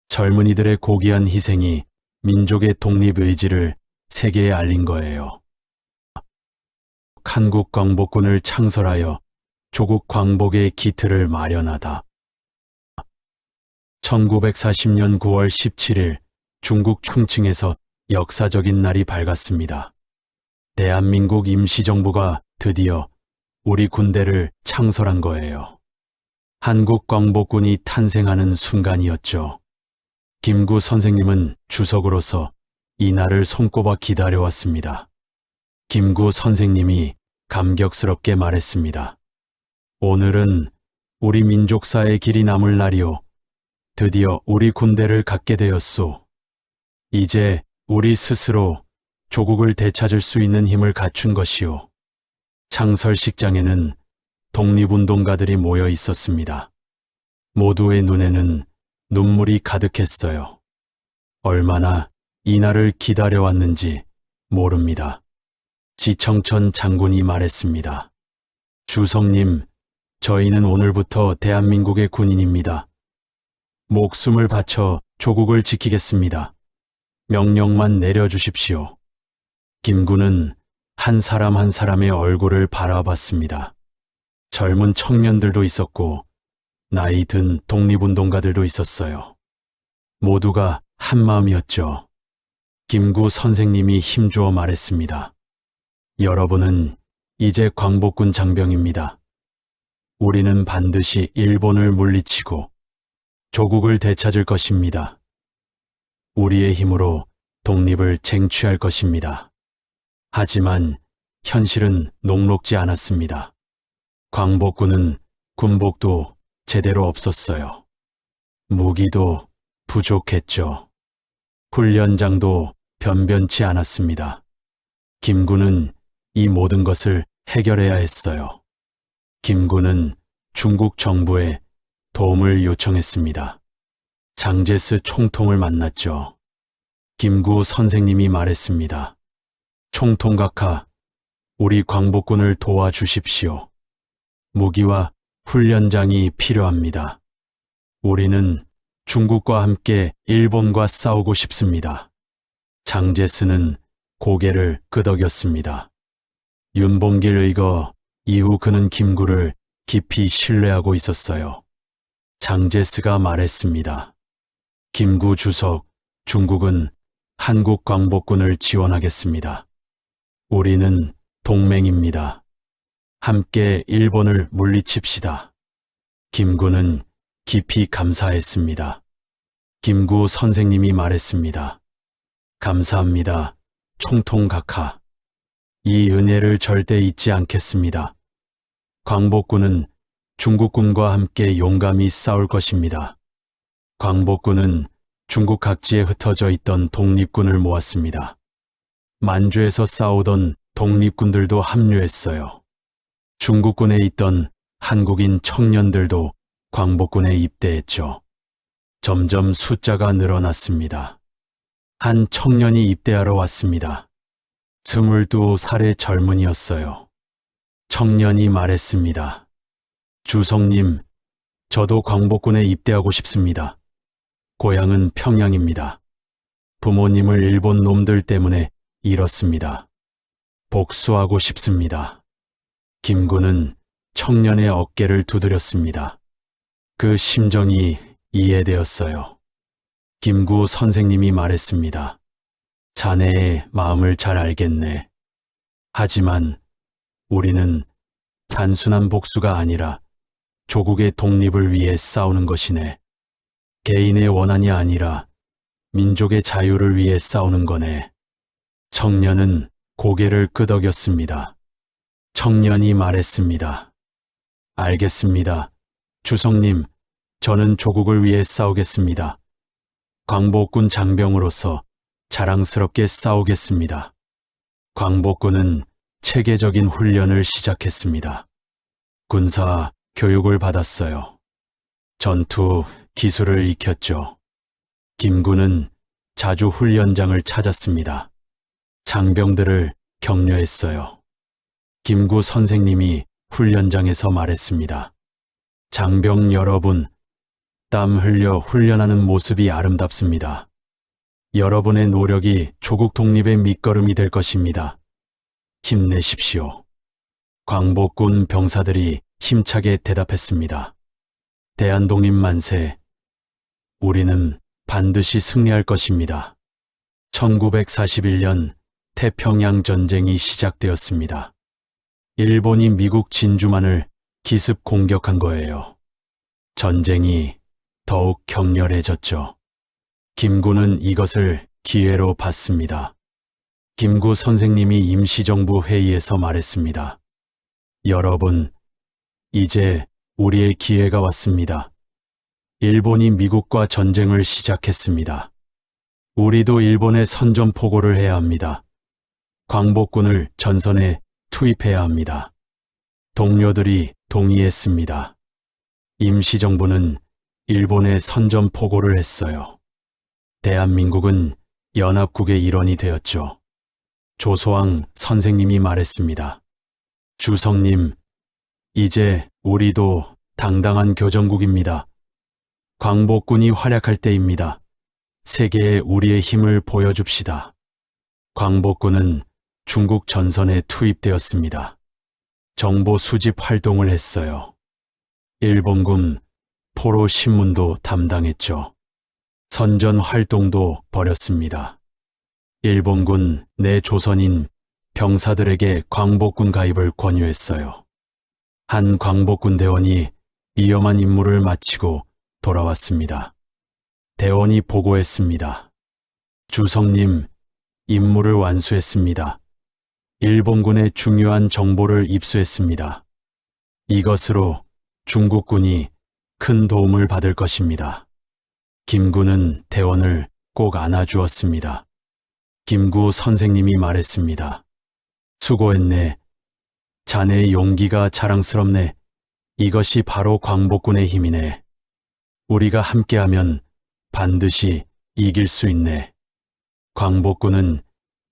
젊은이들의 고귀한 희생이 민족의 독립 의지를 세계에 알린 거예요. 한국 광복군을 창설하여 조국 광복의 기틀을 마련하다. 1940년 9월 17일 중국 충칭에서 역사적인 날이 밝았습니다. 대한민국 임시정부가 드디어 우리 군대를 창설한 거예요. 한국 광복군이 탄생하는 순간이었죠. 김구 선생님은 주석으로서 이 날을 손꼽아 기다려왔습니다. 김구 선생님이 감격스럽게 말했습니다. 오늘은 우리 민족사의 길이 남을 날이요. 드디어 우리 군대를 갖게 되었소. 이제 우리 스스로 조국을 되찾을 수 있는 힘을 갖춘 것이요. 창설식장에는 독립운동가들이 모여 있었습니다. 모두의 눈에는 눈물이 가득했어요. 얼마나 이 날을 기다려왔는지 모릅니다. 지청천 장군이 말했습니다. 주성님, 저희는 오늘부터 대한민국의 군인입니다. 목숨을 바쳐 조국을 지키겠습니다. 명령만 내려주십시오. 김구는 한 사람 한 사람의 얼굴을 바라봤습니다. 젊은 청년들도 있었고 나이 든 독립운동가들도 있었어요. 모두가 한마음이었죠. 김구 선생님이 힘주어 말했습니다. 여러분은 이제 광복군 장병입니다. 우리는 반드시 일본을 물리치고 조국을 되찾을 것입니다. 우리의 힘으로 독립을 쟁취할 것입니다. 하지만 현실은 녹록지 않았습니다. 광복군은 군복도 제대로 없었어요. 무기도 부족했죠. 훈련장도 변변치 않았습니다. 김구는 이 모든 것을 해결해야 했어요. 김구는 중국 정부에 도움을 요청했습니다. 장제스 총통을 만났죠. 김구 선생님이 말했습니다. 총통각하, 우리 광복군을 도와주십시오. 무기와 훈련장이 필요합니다. 우리는 중국과 함께 일본과 싸우고 싶습니다. 장제스는 고개를 끄덕였습니다. 윤봉길 의거 이후 그는 김구를 깊이 신뢰하고 있었어요. 장제스가 말했습니다. 김구 주석, 중국은 한국 광복군을 지원하겠습니다. 우리는 동맹입니다. 함께 일본을 물리칩시다. 김구는 깊이 감사했습니다. 김구 선생님이 말했습니다. 감사합니다. 총통각하. 이 은혜를 절대 잊지 않겠습니다. 광복군은 중국군과 함께 용감히 싸울 것입니다. 광복군은 중국 각지에 흩어져 있던 독립군을 모았습니다. 만주에서 싸우던 독립군들도 합류했어요. 중국군에 있던 한국인 청년들도 광복군에 입대했죠. 점점 숫자가 늘어났습니다. 한 청년이 입대하러 왔습니다. 22살의 젊은이였어요. 청년이 말했습니다. 주성님, 저도 광복군에 입대하고 싶습니다. 고향은 평양입니다. 부모님을 일본 놈들 때문에 잃었습니다. 복수하고 싶습니다. 김구는 청년의 어깨를 두드렸습니다. 그 심정이 이해되었어요. 김구 선생님이 말했습니다. 자네의 마음을 잘 알겠네. 하지만 우리는 단순한 복수가 아니라 조국의 독립을 위해 싸우는 것이네. 개인의 원한이 아니라 민족의 자유를 위해 싸우는 거네. 청년은 고개를 끄덕였습니다. 청년이 말했습니다. 알겠습니다. 주성님, 저는 조국을 위해 싸우겠습니다. 광복군 장병으로서 자랑스럽게 싸우겠습니다. 광복군은 체계적인 훈련을 시작했습니다. 군사 교육을 받았어요. 전투 기술을 익혔죠. 김구는 자주 훈련장을 찾았습니다. 장병들을 격려했어요. 김구 선생님이 훈련장에서 말했습니다. 장병 여러분, 땀 흘려 훈련하는 모습이 아름답습니다. 여러분의 노력이 조국 독립의 밑거름이 될 것입니다. 힘내십시오. 광복군 병사들이 힘차게 대답했습니다. 대한독립 만세. 우리는 반드시 승리할 것입니다. 1941년 태평양 전쟁이 시작되었습니다. 일본이 미국 진주만을 기습 공격한 거예요. 전쟁이 더욱 격렬해졌죠. 김구는 이것을 기회로 봤습니다. 김구 선생님이 임시정부 회의에서 말했습니다. 여러분, 이제 우리의 기회가 왔습니다. 일본이 미국과 전쟁을 시작했습니다. 우리도 일본에 선전포고를 해야 합니다. 광복군을 전선에 투입해야 합니다. 동료들이 동의했습니다. 임시정부는 일본에 선전포고를 했어요. 대한민국은 연합국의 일원이 되었죠. 조소왕 선생님이 말했습니다. 주성님, 이제 우리도 당당한 교정국입니다. 광복군이 활약할 때입니다. 세계에 우리의 힘을 보여줍시다. 광복군은 중국 전선에 투입되었습니다. 정보 수집 활동을 했어요. 일본군 포로 신문도 담당했죠. 선전 활동도 벌였습니다. 일본군 내 조선인 병사들에게 광복군 가입을 권유했어요. 한 광복군 대원이 위험한 임무를 마치고 돌아왔습니다. 대원이 보고했습니다. 주성님, 임무를 완수했습니다. 일본군의 중요한 정보를 입수했습니다. 이것으로 중국군이 큰 도움을 받을 것입니다. 김구는 대원을 꼭 안아주었습니다. 김구 선생님이 말했습니다. 수고했네. 자네의 용기가 자랑스럽네. 이것이 바로 광복군의 힘이네. 우리가 함께하면 반드시 이길 수 있네. 광복군은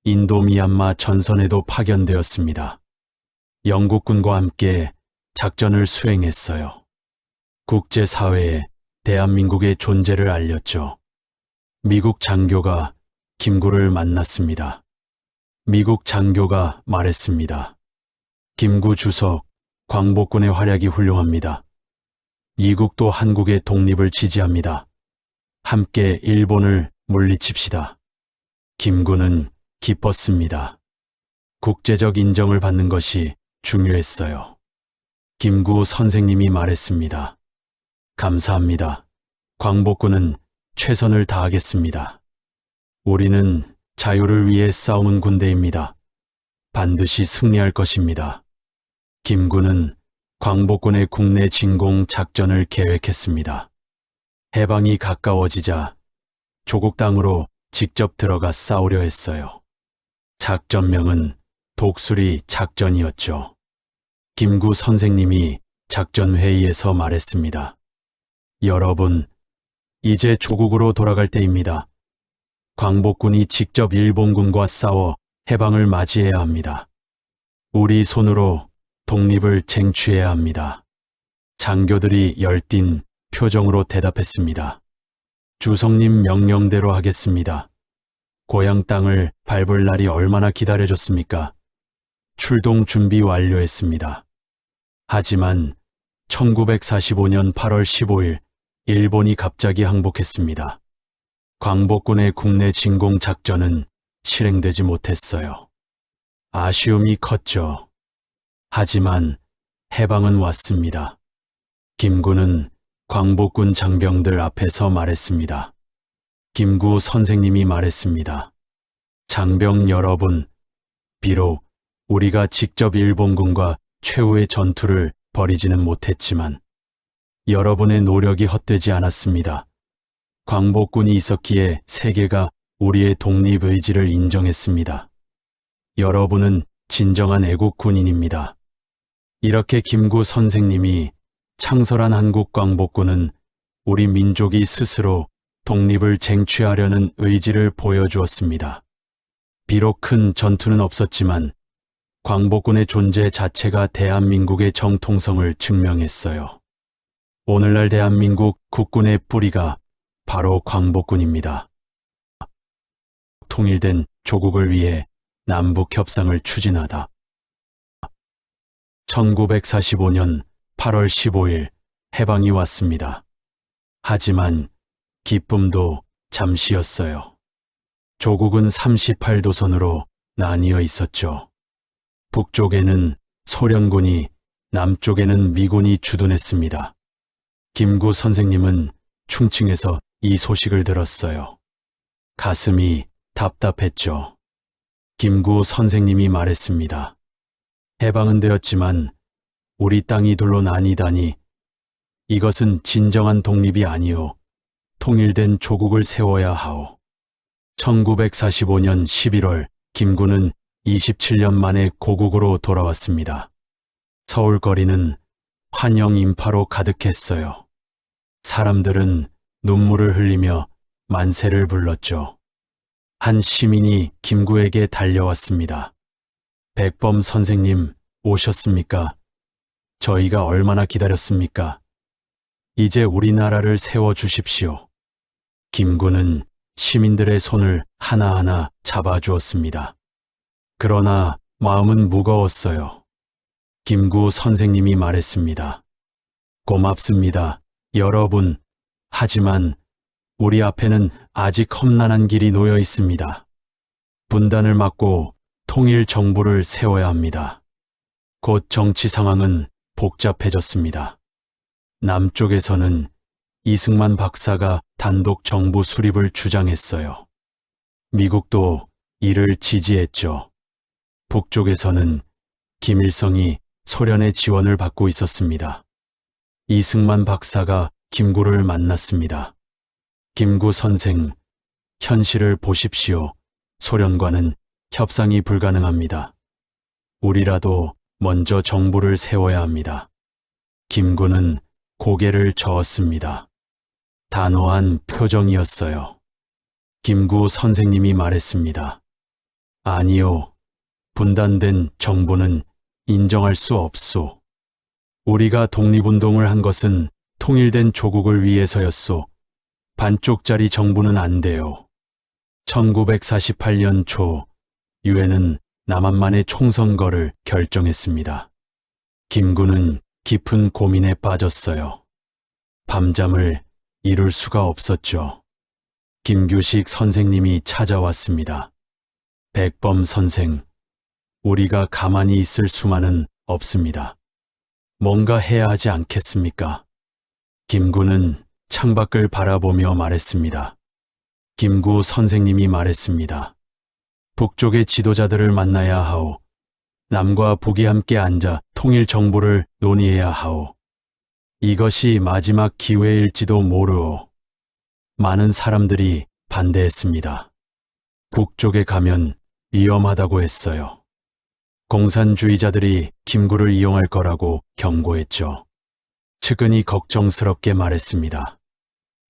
인도 미얀마 전선에도 파견되었습니다. 영국군과 함께 작전을 수행했어요. 국제사회에 대한민국의 존재를 알렸죠. 미국 장교가 김구를 만났습니다. 미국 장교가 말했습니다. 김구 주석, 광복군의 활약이 훌륭합니다. 미국도 한국의 독립을 지지합니다. 함께 일본을 물리칩시다. 김구는 기뻤습니다. 국제적 인정을 받는 것이 중요했어요. 김구 선생님이 말했습니다. 감사합니다. 광복군은 최선을 다하겠습니다. 우리는 자유를 위해 싸우는 군대입니다. 반드시 승리할 것입니다. 김구는 광복군의 국내 진공 작전을 계획했습니다. 해방이 가까워지자 조국 땅으로 직접 들어가 싸우려 했어요. 작전명은 독수리 작전이었죠. 김구 선생님이 작전회의에서 말했습니다. 여러분, 이제 조국으로 돌아갈 때입니다. 광복군이 직접 일본군과 싸워 해방을 맞이해야 합니다. 우리 손으로 독립을 쟁취해야 합니다. 장교들이 열띤 표정으로 대답했습니다. 주성님 명령대로 하겠습니다. 고향 땅을 밟을 날이 얼마나 기다려졌습니까? 출동 준비 완료했습니다. 하지만 1945년 8월 15일 일본이 갑자기 항복했습니다. 광복군의 국내 진공 작전은 실행되지 못했어요. 아쉬움이 컸죠. 하지만 해방은 왔습니다. 김구는 광복군 장병들 앞에서 말했습니다. 김구 선생님이 말했습니다. 장병 여러분, 비록 우리가 직접 일본군과 최후의 전투를 벌이지는 못했지만 여러분의 노력이 헛되지 않았습니다. 광복군이 있었기에 세계가 우리의 독립 의지를 인정했습니다. 여러분은 진정한 애국 군인입니다. 이렇게 김구 선생님이 창설한 한국 광복군은 우리 민족이 스스로 독립을 쟁취하려는 의지를 보여주었습니다. 비록 큰 전투는 없었지만 광복군의 존재 자체가 대한민국의 정통성을 증명했어요. 오늘날 대한민국 국군의 뿌리가 바로 광복군입니다. 통일된 조국을 위해 남북 협상을 추진하다. 1945년 8월 15일 해방이 왔습니다. 하지만 기쁨도 잠시였어요. 조국은 38도선으로 나뉘어 있었죠. 북쪽에는 소련군이, 남쪽에는 미군이 주둔했습니다. 김구 선생님은 충칭에서 이 소식을 들었어요. 가슴이 답답했죠. 김구 선생님이 말했습니다. 해방은 되었지만 우리 땅이 둘로 나뉘다니, 이것은 진정한 독립이 아니오. 통일된 조국을 세워야 하오. 1945년 11월 김구는 27년 만에 고국으로 돌아왔습니다. 서울 거리는 환영 인파로 가득했어요. 사람들은 눈물을 흘리며 만세를 불렀죠. 한 시민이 김구에게 달려왔습니다. 백범 선생님 오셨습니까? 저희가 얼마나 기다렸습니까? 이제 우리나라를 세워주십시오. 김구는 시민들의 손을 하나하나 잡아주었습니다. 그러나 마음은 무거웠어요. 김구 선생님이 말했습니다. 고맙습니다, 여러분. 하지만 우리 앞에는 아직 험난한 길이 놓여 있습니다. 분단을 막고 통일 정부를 세워야 합니다. 곧 정치 상황은 복잡해졌습니다. 남쪽에서는 이승만 박사가 단독 정부 수립을 주장했어요. 미국도 이를 지지했죠. 북쪽에서는 김일성이 소련의 지원을 받고 있었습니다. 이승만 박사가 김구를 만났습니다. 김구 선생, 현실을 보십시오. 소련과는 협상이 불가능합니다. 우리라도 먼저 정부를 세워야 합니다. 김구는 고개를 저었습니다. 단호한 표정이었어요. 김구 선생님이 말했습니다. 아니요. 분단된 정부는 인정할 수 없소. 우리가 독립운동을 한 것은 통일된 조국을 위해서였소. 반쪽짜리 정부는 안 돼요. 1948년 초 유엔은 남한만의 총선거를 결정했습니다. 김구는 깊은 고민에 빠졌어요. 밤잠을 이룰 수가 없었죠. 김규식 선생님이 찾아왔습니다. 백범 선생, 우리가 가만히 있을 수만은 없습니다. 뭔가 해야 하지 않겠습니까? 김구는 창밖을 바라보며 말했습니다. 김구 선생님이 말했습니다. 북쪽의 지도자들을 만나야 하오. 남과 북이 함께 앉아 통일 정부를 논의해야 하오. 이것이 마지막 기회일지도 모르오. 많은 사람들이 반대했습니다. 북쪽에 가면 위험하다고 했어요. 공산주의자들이 김구를 이용할 거라고 경고했죠. 측은히 걱정스럽게 말했습니다.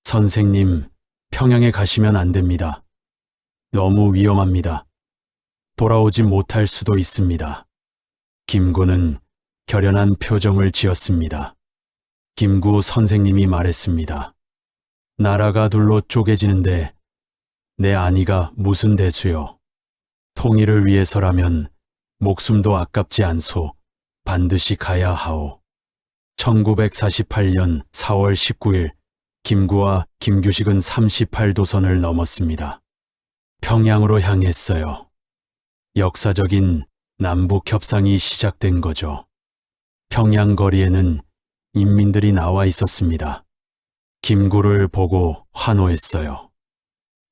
선생님, 평양에 가시면 안 됩니다. 너무 위험합니다. 돌아오지 못할 수도 있습니다. 김구는 결연한 표정을 지었습니다. 김구 선생님이 말했습니다. 나라가 둘로 쪼개지는데 내 안위가 무슨 대수요. 통일을 위해서라면 목숨도 아깝지 않소. 반드시 가야 하오. 1948년 4월 19일 김구와 김규식은 38도선을 넘었습니다. 평양으로 향했어요. 역사적인 남북 협상이 시작된 거죠. 평양 거리에는 인민들이 나와 있었습니다. 김구를 보고 환호했어요.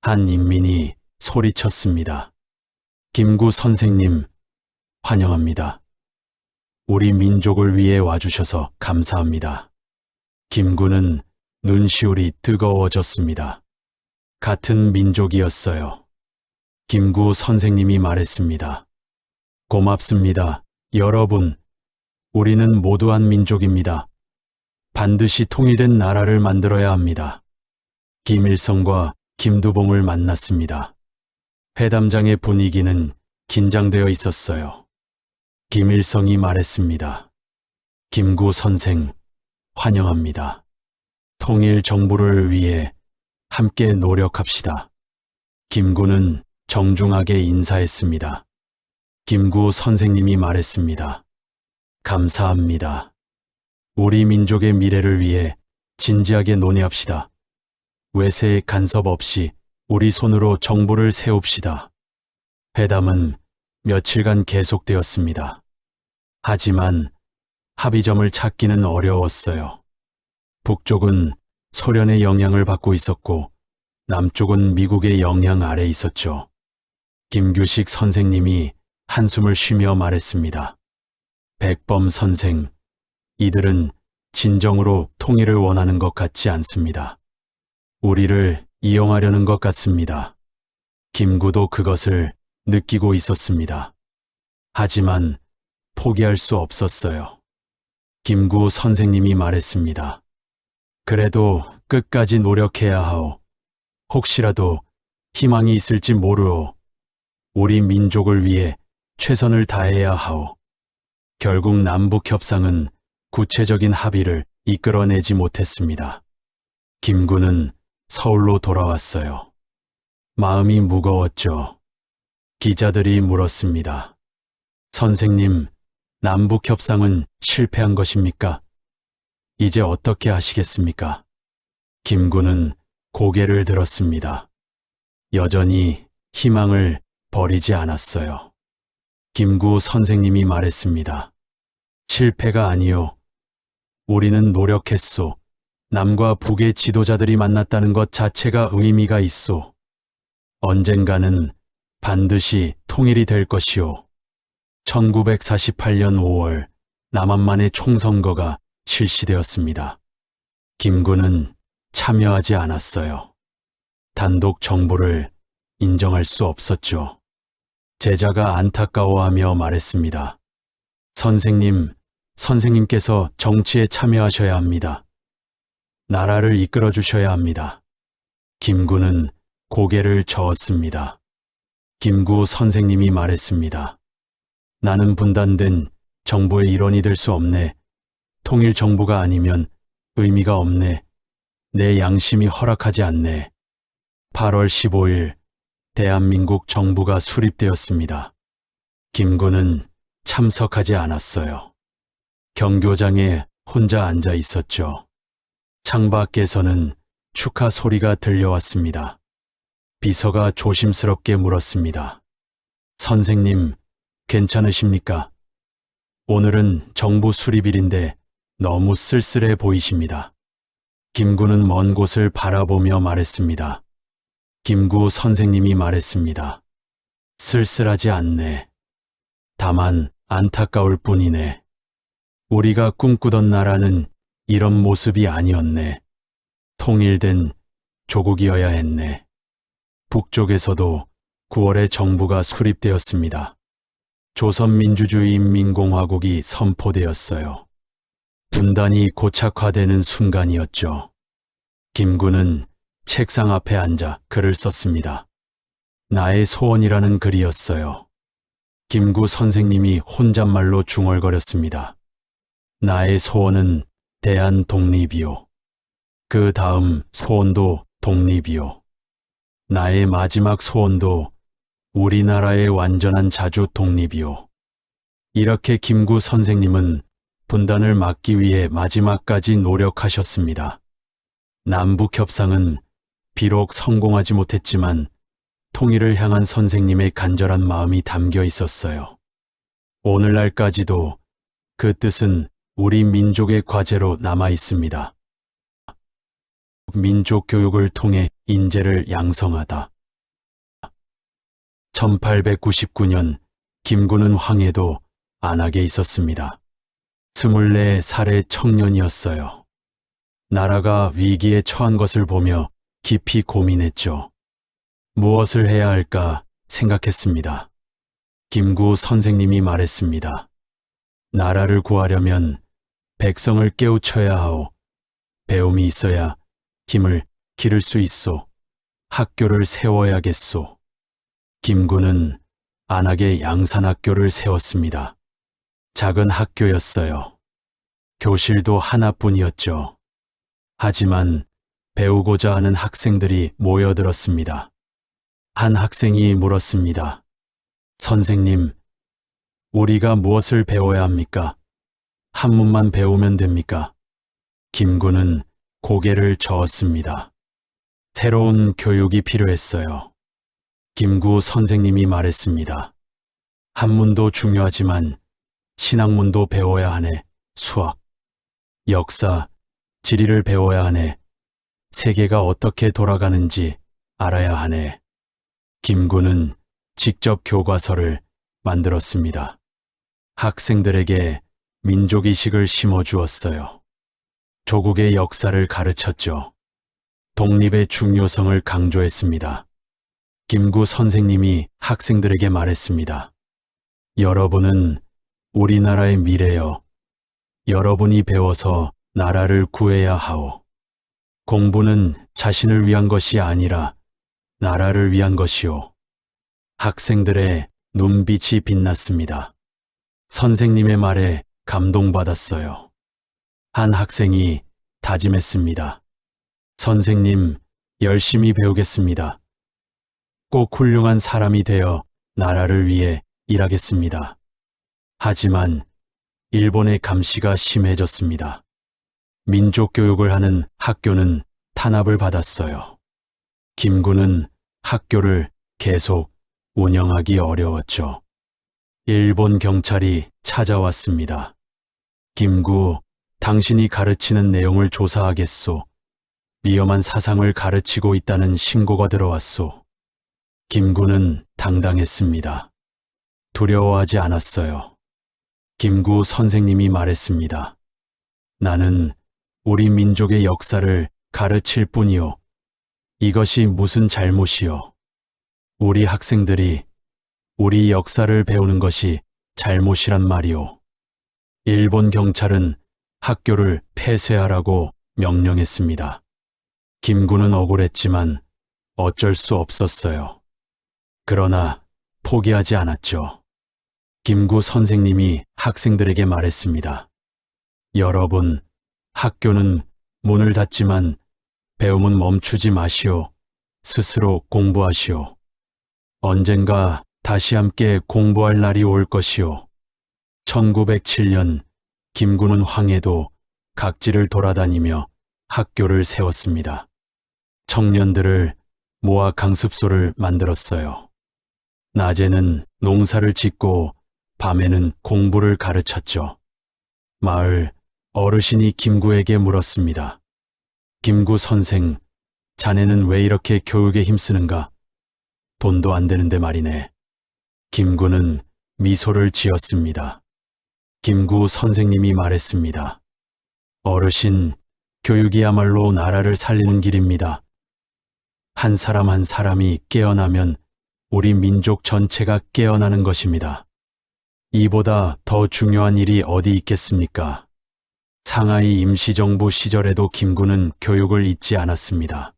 한 인민이 소리쳤습니다. 김구 선생님, 환영합니다. 우리 민족을 위해 와주셔서 감사합니다. 김구는 눈시울이 뜨거워졌습니다. 같은 민족이었어요. 김구 선생님이 말했습니다. 고맙습니다. 여러분, 우리는 모두 한 민족입니다. 반드시 통일된 나라를 만들어야 합니다. 김일성과 김두봉을 만났습니다. 회담장의 분위기는 긴장되어 있었어요. 김일성이 말했습니다. 김구 선생, 환영합니다. 통일 정부를 위해 함께 노력합시다. 김구는 정중하게 인사했습니다. 김구 선생님이 말했습니다. 감사합니다. 우리 민족의 미래를 위해 진지하게 논의합시다. 외세의 간섭 없이 우리 손으로 정부를 세웁시다. 회담은 며칠간 계속되었습니다. 하지만 합의점을 찾기는 어려웠어요. 북쪽은 소련의 영향을 받고 있었고 남쪽은 미국의 영향 아래 있었죠. 김규식 선생님이 한숨을 쉬며 말했습니다. 백범 선생, 이들은 진정으로 통일을 원하는 것 같지 않습니다. 우리를 이용하려는 것 같습니다. 김구도 그것을 느끼고 있었습니다. 하지만 포기할 수 없었어요. 김구 선생님이 말했습니다. 그래도 끝까지 노력해야 하오. 혹시라도 희망이 있을지 모르오. 우리 민족을 위해 최선을 다해야 하오. 결국 남북 협상은 구체적인 합의를 이끌어내지 못했습니다. 김구는 서울로 돌아왔어요. 마음이 무거웠죠. 기자들이 물었습니다. 선생님, 남북 협상은 실패한 것입니까? 이제 어떻게 하시겠습니까? 김구는 고개를 들었습니다. 여전히 희망을 버리지 않았어요. 김구 선생님이 말했습니다. 실패가 아니요. 우리는 노력했소. 남과 북의 지도자들이 만났다는 것 자체가 의미가 있소. 언젠가는 반드시 통일이 될 것이오. 1948년 5월 남한만의 총선거가 실시되었습니다. 김구는 참여하지 않았어요. 단독 정부를 인정할 수 없었죠. 제자가 안타까워하며 말했습니다. 선생님, 선생님께서 정치에 참여하셔야 합니다. 나라를 이끌어 주셔야 합니다. 김구는 고개를 저었습니다. 김구 선생님이 말했습니다. 나는 분단된 정부의 일원이 될 수 없네. 통일 정부가 아니면 의미가 없네. 내 양심이 허락하지 않네. 8월 15일 대한민국 정부가 수립되었습니다. 김구는 참석하지 않았어요. 경교장에 혼자 앉아 있었죠. 창밖에서는 축하 소리가 들려왔습니다. 비서가 조심스럽게 물었습니다. 선생님, 괜찮으십니까? 오늘은 정부 수립일인데 너무 쓸쓸해 보이십니다. 김구는 먼 곳을 바라보며 말했습니다. 김구 선생님이 말했습니다. 쓸쓸하지 않네. 다만 안타까울 뿐이네. 우리가 꿈꾸던 나라는 이런 모습이 아니었네. 통일된 조국이어야 했네. 북쪽에서도 9월에 정부가 수립되었습니다. 조선민주주의인민공화국이 선포되었어요. 분단이 고착화되는 순간이었죠. 김구는 책상 앞에 앉아 글을 썼습니다. 나의 소원이라는 글이었어요. 김구 선생님이 혼잣말로 중얼거렸습니다. 나의 소원은 대한 독립이요. 그 다음 소원도 독립이요. 나의 마지막 소원도 우리나라의 완전한 자주 독립이요. 이렇게 김구 선생님은 분단을 막기 위해 마지막까지 노력하셨습니다. 남북 협상은 비록 성공하지 못했지만 통일을 향한 선생님의 간절한 마음이 담겨 있었어요. 오늘날까지도 그 뜻은 우리 민족의 과제로 남아 있습니다. 민족 교육을 통해 인재를 양성하다. 1899년 김구는 황해도 안악에 있었습니다. 24살의 청년이었어요. 나라가 위기에 처한 것을 보며 깊이 고민했죠. 무엇을 해야 할까 생각했습니다. 김구 선생님이 말했습니다. 나라를 구하려면 백성을 깨우쳐야 하오. 배움이 있어야 힘을 기를 수 있소. 학교를 세워야겠소. 김구는 안악에 양산학교를 세웠습니다. 작은 학교였어요. 교실도 하나뿐이었죠. 하지만 배우고자 하는 학생들이 모여들었습니다. 한 학생이 물었습니다. 선생님, 우리가 무엇을 배워야 합니까? 한문만 배우면 됩니까? 김구는 고개를 저었습니다. 새로운 교육이 필요했어요. 김구 선생님이 말했습니다. 한문도 중요하지만 신학문도 배워야 하네. 수학, 역사, 지리를 배워야 하네. 세계가 어떻게 돌아가는지 알아야 하네. 김구는 직접 교과서를 만들었습니다. 학생들에게 민족의식을 심어주었어요. 조국의 역사를 가르쳤죠. 독립의 중요성을 강조했습니다. 김구 선생님이 학생들에게 말했습니다. 여러분은 우리나라의 미래여. 여러분이 배워서 나라를 구해야 하오. 공부는 자신을 위한 것이 아니라 나라를 위한 것이오. 학생들의 눈빛이 빛났습니다. 선생님의 말에 감동받았어요. 한 학생이 다짐했습니다. 선생님, 열심히 배우겠습니다. 꼭 훌륭한 사람이 되어 나라를 위해 일하겠습니다. 하지만 일본의 감시가 심해졌습니다. 민족교육을 하는 학교는 탄압을 받았어요. 김구는 학교를 계속 운영하기 어려웠죠. 일본 경찰이 찾아왔습니다. 김구, 당신이 가르치는 내용을 조사하겠소. 위험한 사상을 가르치고 있다는 신고가 들어왔소. 김구는 당당했습니다. 두려워하지 않았어요. 김구 선생님이 말했습니다. 나는 우리 민족의 역사를 가르칠 뿐이요. 이것이 무슨 잘못이요. 우리 학생들이 우리 역사를 배우는 것이 잘못이란 말이오. 일본 경찰은 학교를 폐쇄하라고 명령했습니다. 김구는 억울했지만 어쩔 수 없었어요. 그러나 포기하지 않았죠. 김구 선생님이 학생들에게 말했습니다. 여러분, 학교는 문을 닫지만 배움은 멈추지 마시오. 스스로 공부하시오. 언젠가 다시 함께 공부할 날이 올 것이오. 1907년 김구는 황해도 각지를 돌아다니며 학교를 세웠습니다. 청년들을 모아 강습소를 만들었어요. 낮에는 농사를 짓고 밤에는 공부를 가르쳤죠. 마을 어르신이 김구에게 물었습니다. 김구 선생, 자네는 왜 이렇게 교육에 힘쓰는가? 돈도 안 되는데 말이네. 김구는 미소를 지었습니다. 김구 선생님이 말했습니다. 어르신, 교육이야말로 나라를 살리는 길입니다. 한 사람 한 사람이 깨어나면 우리 민족 전체가 깨어나는 것입니다. 이보다 더 중요한 일이 어디 있겠습니까? 상하이 임시정부 시절에도 김구는 교육을 잊지 않았습니다.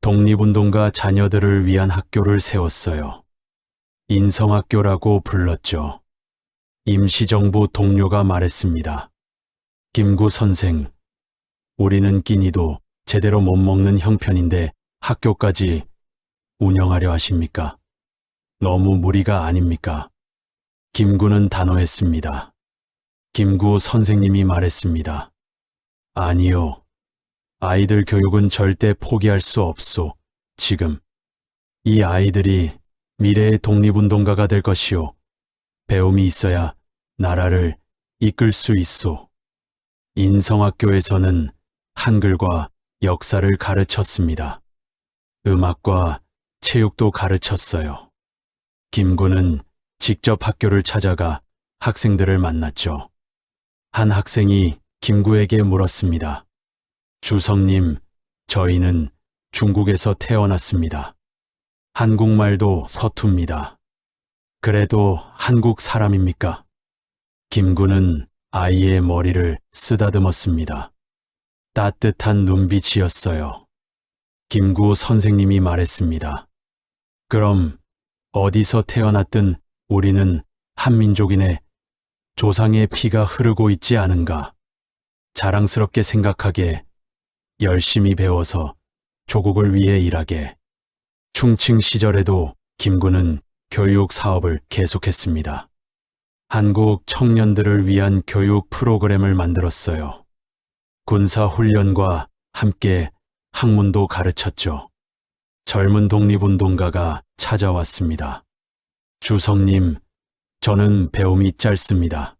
독립운동가 자녀들을 위한 학교를 세웠어요. 인성학교라고 불렀죠. 임시정부 동료가 말했습니다. 김구 선생, 우리는 끼니도 제대로 못 먹는 형편인데 학교까지 운영하려 하십니까? 너무 무리가 아닙니까? 김구는 단호했습니다. 김구 선생님이 말했습니다. 아니요. 아이들 교육은 절대 포기할 수 없소. 지금 이 아이들이 미래의 독립운동가가 될 것이요. 배움이 있어야 나라를 이끌 수 있소. 인성학교에서는 한글과 역사를 가르쳤습니다. 음악과 체육도 가르쳤어요. 김구는 직접 학교를 찾아가 학생들을 만났죠. 한 학생이 김구에게 물었습니다. 주성님, 저희는 중국에서 태어났습니다. 한국말도 서툽니다. 그래도 한국 사람입니까? 김구는 아이의 머리를 쓰다듬었습니다. 따뜻한 눈빛이었어요. 김구 선생님이 말했습니다. 그럼 어디서 태어났든 우리는 한민족이네. 조상의 피가 흐르고 있지 않은가. 자랑스럽게 생각하게, 열심히 배워서 조국을 위해 일하게. 충칭 시절에도 김구는 교육 사업을 계속했습니다. 한국 청년들을 위한 교육 프로그램을 만들었어요. 군사훈련과 함께 학문도 가르쳤죠. 젊은 독립운동가가 찾아왔습니다. 주성님, 저는 배움이 짧습니다.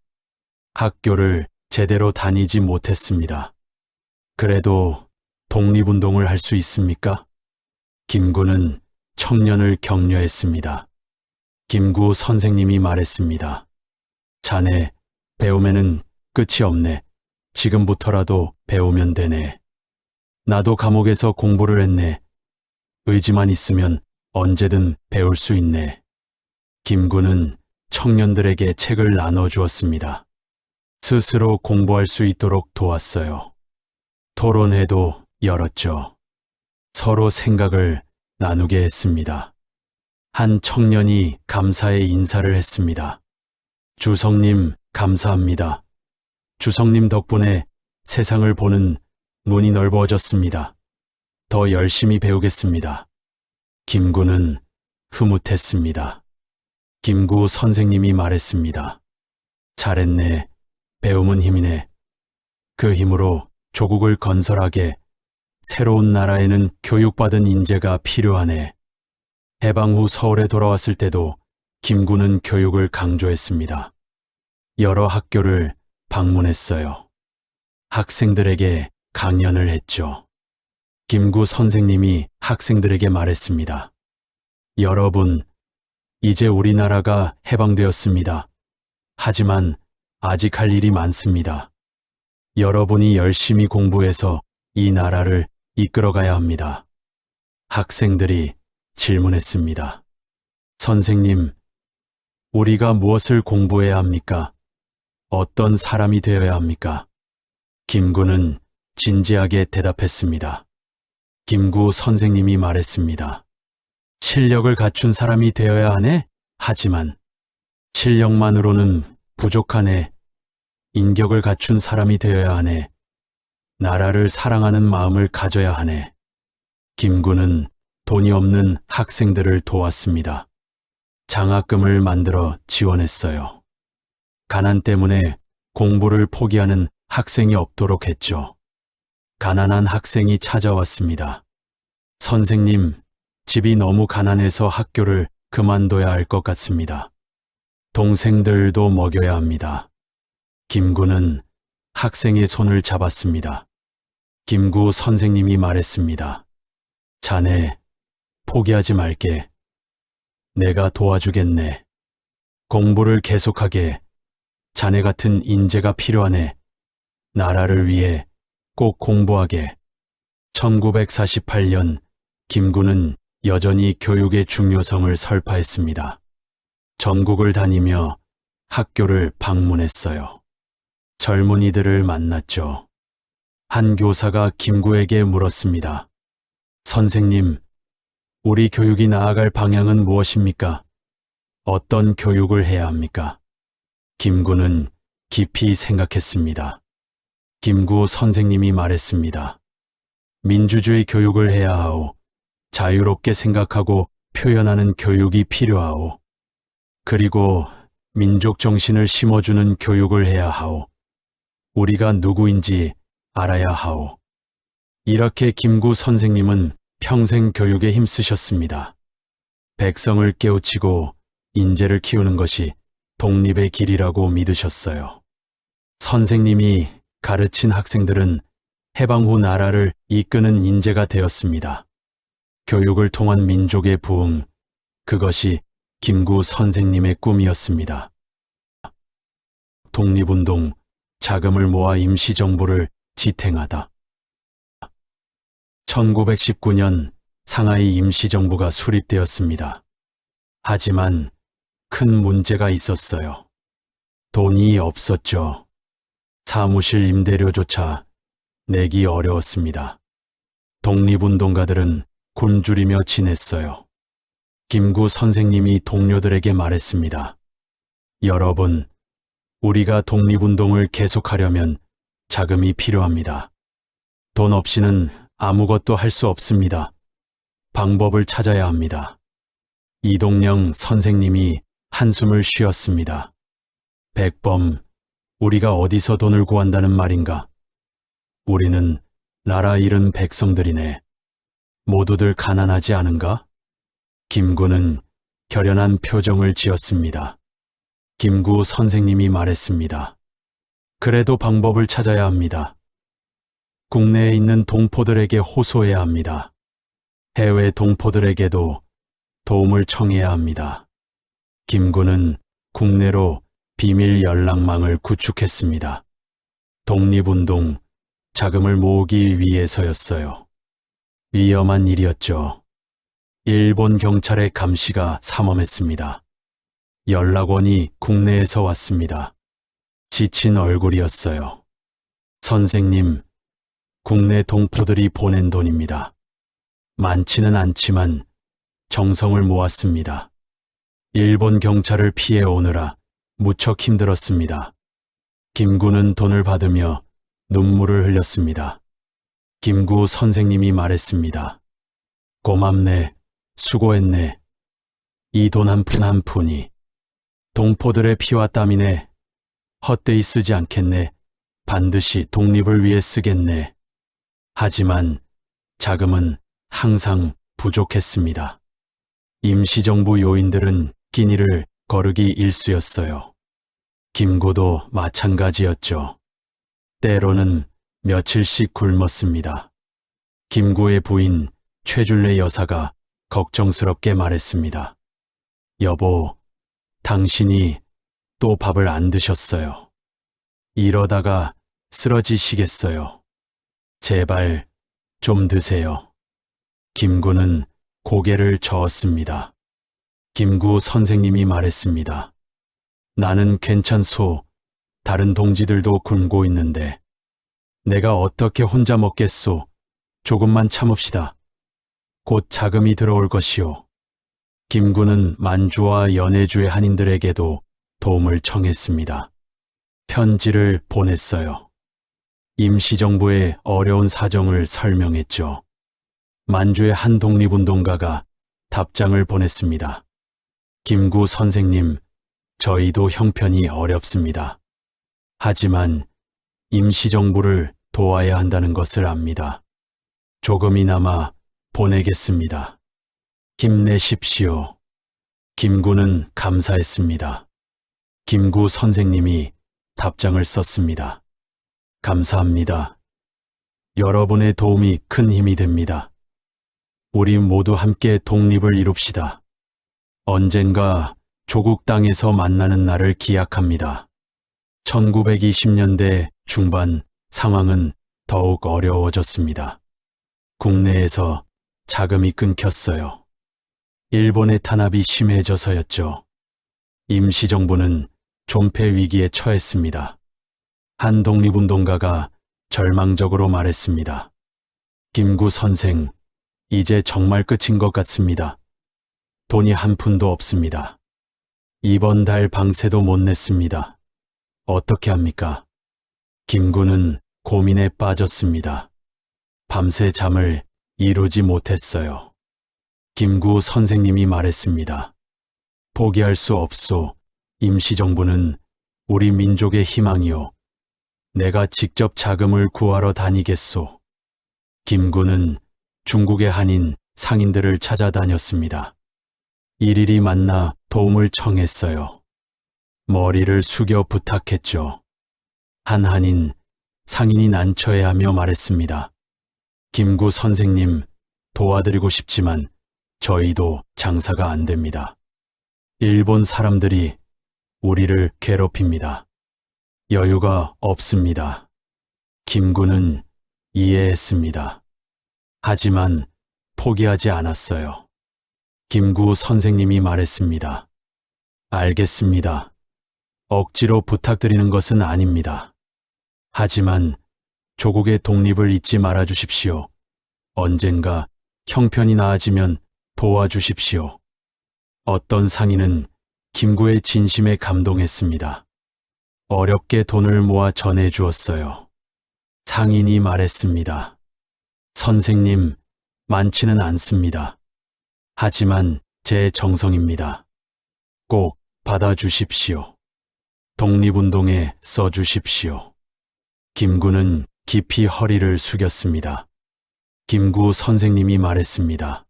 학교를 제대로 다니지 못했습니다. 그래도 독립운동을 할 수 있습니까? 김구는 청년을 격려했습니다. 김구 선생님이 말했습니다. 자네, 배움에는 끝이 없네. 지금부터라도 배우면 되네. 나도 감옥에서 공부를 했네. 의지만 있으면 언제든 배울 수 있네. 김구는 청년들에게 책을 나눠주었습니다. 스스로 공부할 수 있도록 도왔어요. 토론회도 열었죠. 서로 생각을 나누게 했습니다. 한 청년이 감사의 인사를 했습니다. 주성님, 감사합니다. 주성님 덕분에 세상을 보는 눈이 넓어졌습니다. 더 열심히 배우겠습니다. 김구는 흐뭇했습니다. 김구 선생님이 말했습니다. 잘했네. 배움은 힘이네. 그 힘으로 조국을 건설하게. 새로운 나라에는 교육받은 인재가 필요하네. 해방 후 서울에 돌아왔을 때도 김구는 교육을 강조했습니다. 여러 학교를 방문했어요. 학생들에게 강연을 했죠. 김구 선생님이 학생들에게 말했습니다. 여러분, 이제 우리나라가 해방되었습니다. 하지만 아직 할 일이 많습니다. 여러분이 열심히 공부해서 이 나라를 이끌어가야 합니다. 학생들이 질문했습니다. 선생님, 우리가 무엇을 공부해야 합니까? 어떤 사람이 되어야 합니까? 김구는 진지하게 대답했습니다. 김구 선생님이 말했습니다. 실력을 갖춘 사람이 되어야 하네? 하지만 실력만으로는 부족하네. 인격을 갖춘 사람이 되어야 하네. 나라를 사랑하는 마음을 가져야 하네. 김구는 돈이 없는 학생들을 도왔습니다. 장학금을 만들어 지원했어요. 가난 때문에 공부를 포기하는 학생이 없도록 했죠. 가난한 학생이 찾아왔습니다. 선생님, 집이 너무 가난해서 학교를 그만둬야 할 것 같습니다. 동생들도 먹여야 합니다. 김구는 학생의 손을 잡았습니다. 김구 선생님이 말했습니다. 자네, 포기하지 말게. 내가 도와주겠네. 공부를 계속하게. 자네 같은 인재가 필요하네. 나라를 위해 꼭 공부하게. 1948년 김구는 여전히 교육의 중요성을 설파했습니다. 전국을 다니며 학교를 방문했어요. 젊은이들을 만났죠. 한 교사가 김구에게 물었습니다. 선생님, 우리 교육이 나아갈 방향은 무엇입니까? 어떤 교육을 해야 합니까? 김구는 깊이 생각했습니다. 김구 선생님이 말했습니다. 민주주의 교육을 해야 하오. 자유롭게 생각하고 표현하는 교육이 필요하오. 그리고 민족 정신을 심어주는 교육을 해야 하오. 우리가 누구인지 알아야 하오. 이렇게 김구 선생님은 평생 교육에 힘쓰셨습니다. 백성을 깨우치고 인재를 키우는 것이 독립의 길이라고 믿으셨어요. 선생님이 가르친 학생들은 해방 후 나라를 이끄는 인재가 되었습니다. 교육을 통한 민족의 부흥, 그것이 김구 선생님의 꿈이었습니다. 독립운동, 자금을 모아 임시정부를 지탱하다. 1919년 상하이 임시정부가 수립되었습니다. 하지만 큰 문제가 있었어요. 돈이 없었죠. 사무실 임대료조차 내기 어려웠습니다. 독립운동가들은 굶주리며 지냈어요. 김구 선생님이 동료들에게 말했습니다. 여러분, 우리가 독립운동을 계속하려면 자금이 필요합니다. 돈 없이는 아무것도 할 수 없습니다. 방법을 찾아야 합니다. 이동영 선생님이 한숨을 쉬었습니다. 백범, 우리가 어디서 돈을 구한다는 말인가? 우리는 나라 잃은 백성들이네. 모두들 가난하지 않은가? 김구는 결연한 표정을 지었습니다. 김구 선생님이 말했습니다. 그래도 방법을 찾아야 합니다. 국내에 있는 동포들에게 호소해야 합니다. 해외 동포들에게도 도움을 청해야 합니다. 김구는 국내로 비밀 연락망을 구축했습니다. 독립운동, 자금을 모으기 위해서였어요. 위험한 일이었죠. 일본 경찰의 감시가 삼엄했습니다. 연락원이 국내에서 왔습니다. 지친 얼굴이었어요. 선생님, 국내 동포들이 보낸 돈입니다. 많지는 않지만 정성을 모았습니다. 일본 경찰을 피해 오느라 무척 힘들었습니다. 김구는 돈을 받으며 눈물을 흘렸습니다. 김구 선생님이 말했습니다. 고맙네, 수고했네. 이 돈 한 푼 한 푼이 동포들의 피와 땀이네. 헛되이 쓰지 않겠네. 반드시 독립을 위해 쓰겠네. 하지만 자금은 항상 부족했습니다. 임시정부 요인들은 끼니를 거르기 일쑤였어요. 김구도 마찬가지였죠. 때로는 며칠씩 굶었습니다. 김구의 부인 최준래 여사가 걱정스럽게 말했습니다. 여보, 당신이 또 밥을 안 드셨어요. 이러다가 쓰러지시겠어요. 제발 좀 드세요. 김구는 고개를 저었습니다. 김구 선생님이 말했습니다. 나는 괜찮소. 다른 동지들도 굶고 있는데 내가 어떻게 혼자 먹겠소. 조금만 참읍시다. 곧 자금이 들어올 것이오. 김구는 만주와 연해주의 한인들에게도 도움을 청했습니다. 편지를 보냈어요. 임시정부의 어려운 사정을 설명했죠. 만주의 한 독립운동가가 답장을 보냈습니다. 김구 선생님, 저희도 형편이 어렵습니다. 하지만 임시정부를 도와야 한다는 것을 압니다. 조금이나마 보내겠습니다. 힘내십시오. 김구는 감사했습니다. 김구 선생님이 답장을 썼습니다. 감사합니다. 여러분의 도움이 큰 힘이 됩니다. 우리 모두 함께 독립을 이룹시다. 언젠가 조국 땅에서 만나는 날을 기약합니다. 1920년대 중반 상황은 더욱 어려워졌습니다. 국내에서 자금이 끊겼어요. 일본의 탄압이 심해져서였죠. 임시정부는 존폐 위기에 처했습니다. 한 독립운동가가 절망적으로 말했습니다. 김구 선생, 이제 정말 끝인 것 같습니다. 돈이 한 푼도 없습니다. 이번 달 방세도 못 냈습니다. 어떻게 합니까? 김구는 고민에 빠졌습니다. 밤새 잠을 이루지 못했어요. 김구 선생님이 말했습니다. 포기할 수 없소. 임시정부는 우리 민족의 희망이요. 내가 직접 자금을 구하러 다니겠소. 김구는 중국의 한인, 상인들을 찾아다녔습니다. 일일이 만나 도움을 청했어요. 머리를 숙여 부탁했죠. 한 한인, 상인이 난처해하며 말했습니다. 김구 선생님, 도와드리고 싶지만 저희도 장사가 안 됩니다. 일본 사람들이 우리를 괴롭힙니다. 여유가 없습니다. 김구는 이해했습니다. 하지만 포기하지 않았어요. 김구 선생님이 말했습니다. 알겠습니다. 억지로 부탁드리는 것은 아닙니다. 하지만 조국의 독립을 잊지 말아 주십시오. 언젠가 형편이 나아지면 도와주십시오. 어떤 상인은 김구의 진심에 감동했습니다. 어렵게 돈을 모아 전해주었어요. 상인이 말했습니다. 선생님, 많지는 않습니다. 하지만 제 정성입니다. 꼭 받아주십시오. 독립운동에 써주십시오. 김구는 깊이 허리를 숙였습니다. 김구 선생님이 말했습니다.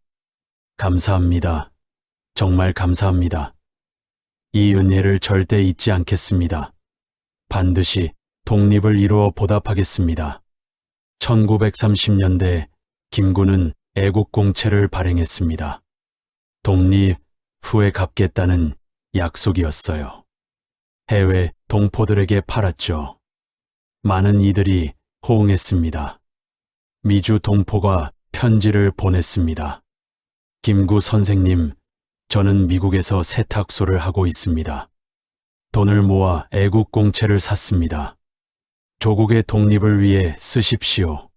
감사합니다. 정말 감사합니다. 이 은혜를 절대 잊지 않겠습니다. 반드시 독립을 이루어 보답하겠습니다. 1930년대 김구는 애국공채를 발행했습니다. 독립 후에 갚겠다는 약속이었어요. 해외 동포들에게 팔았죠. 많은 이들이 호응했습니다. 미주 동포가 편지를 보냈습니다. 김구 선생님, 저는 미국에서 세탁소를 하고 있습니다. 돈을 모아 애국공채를 샀습니다. 조국의 독립을 위해 쓰십시오.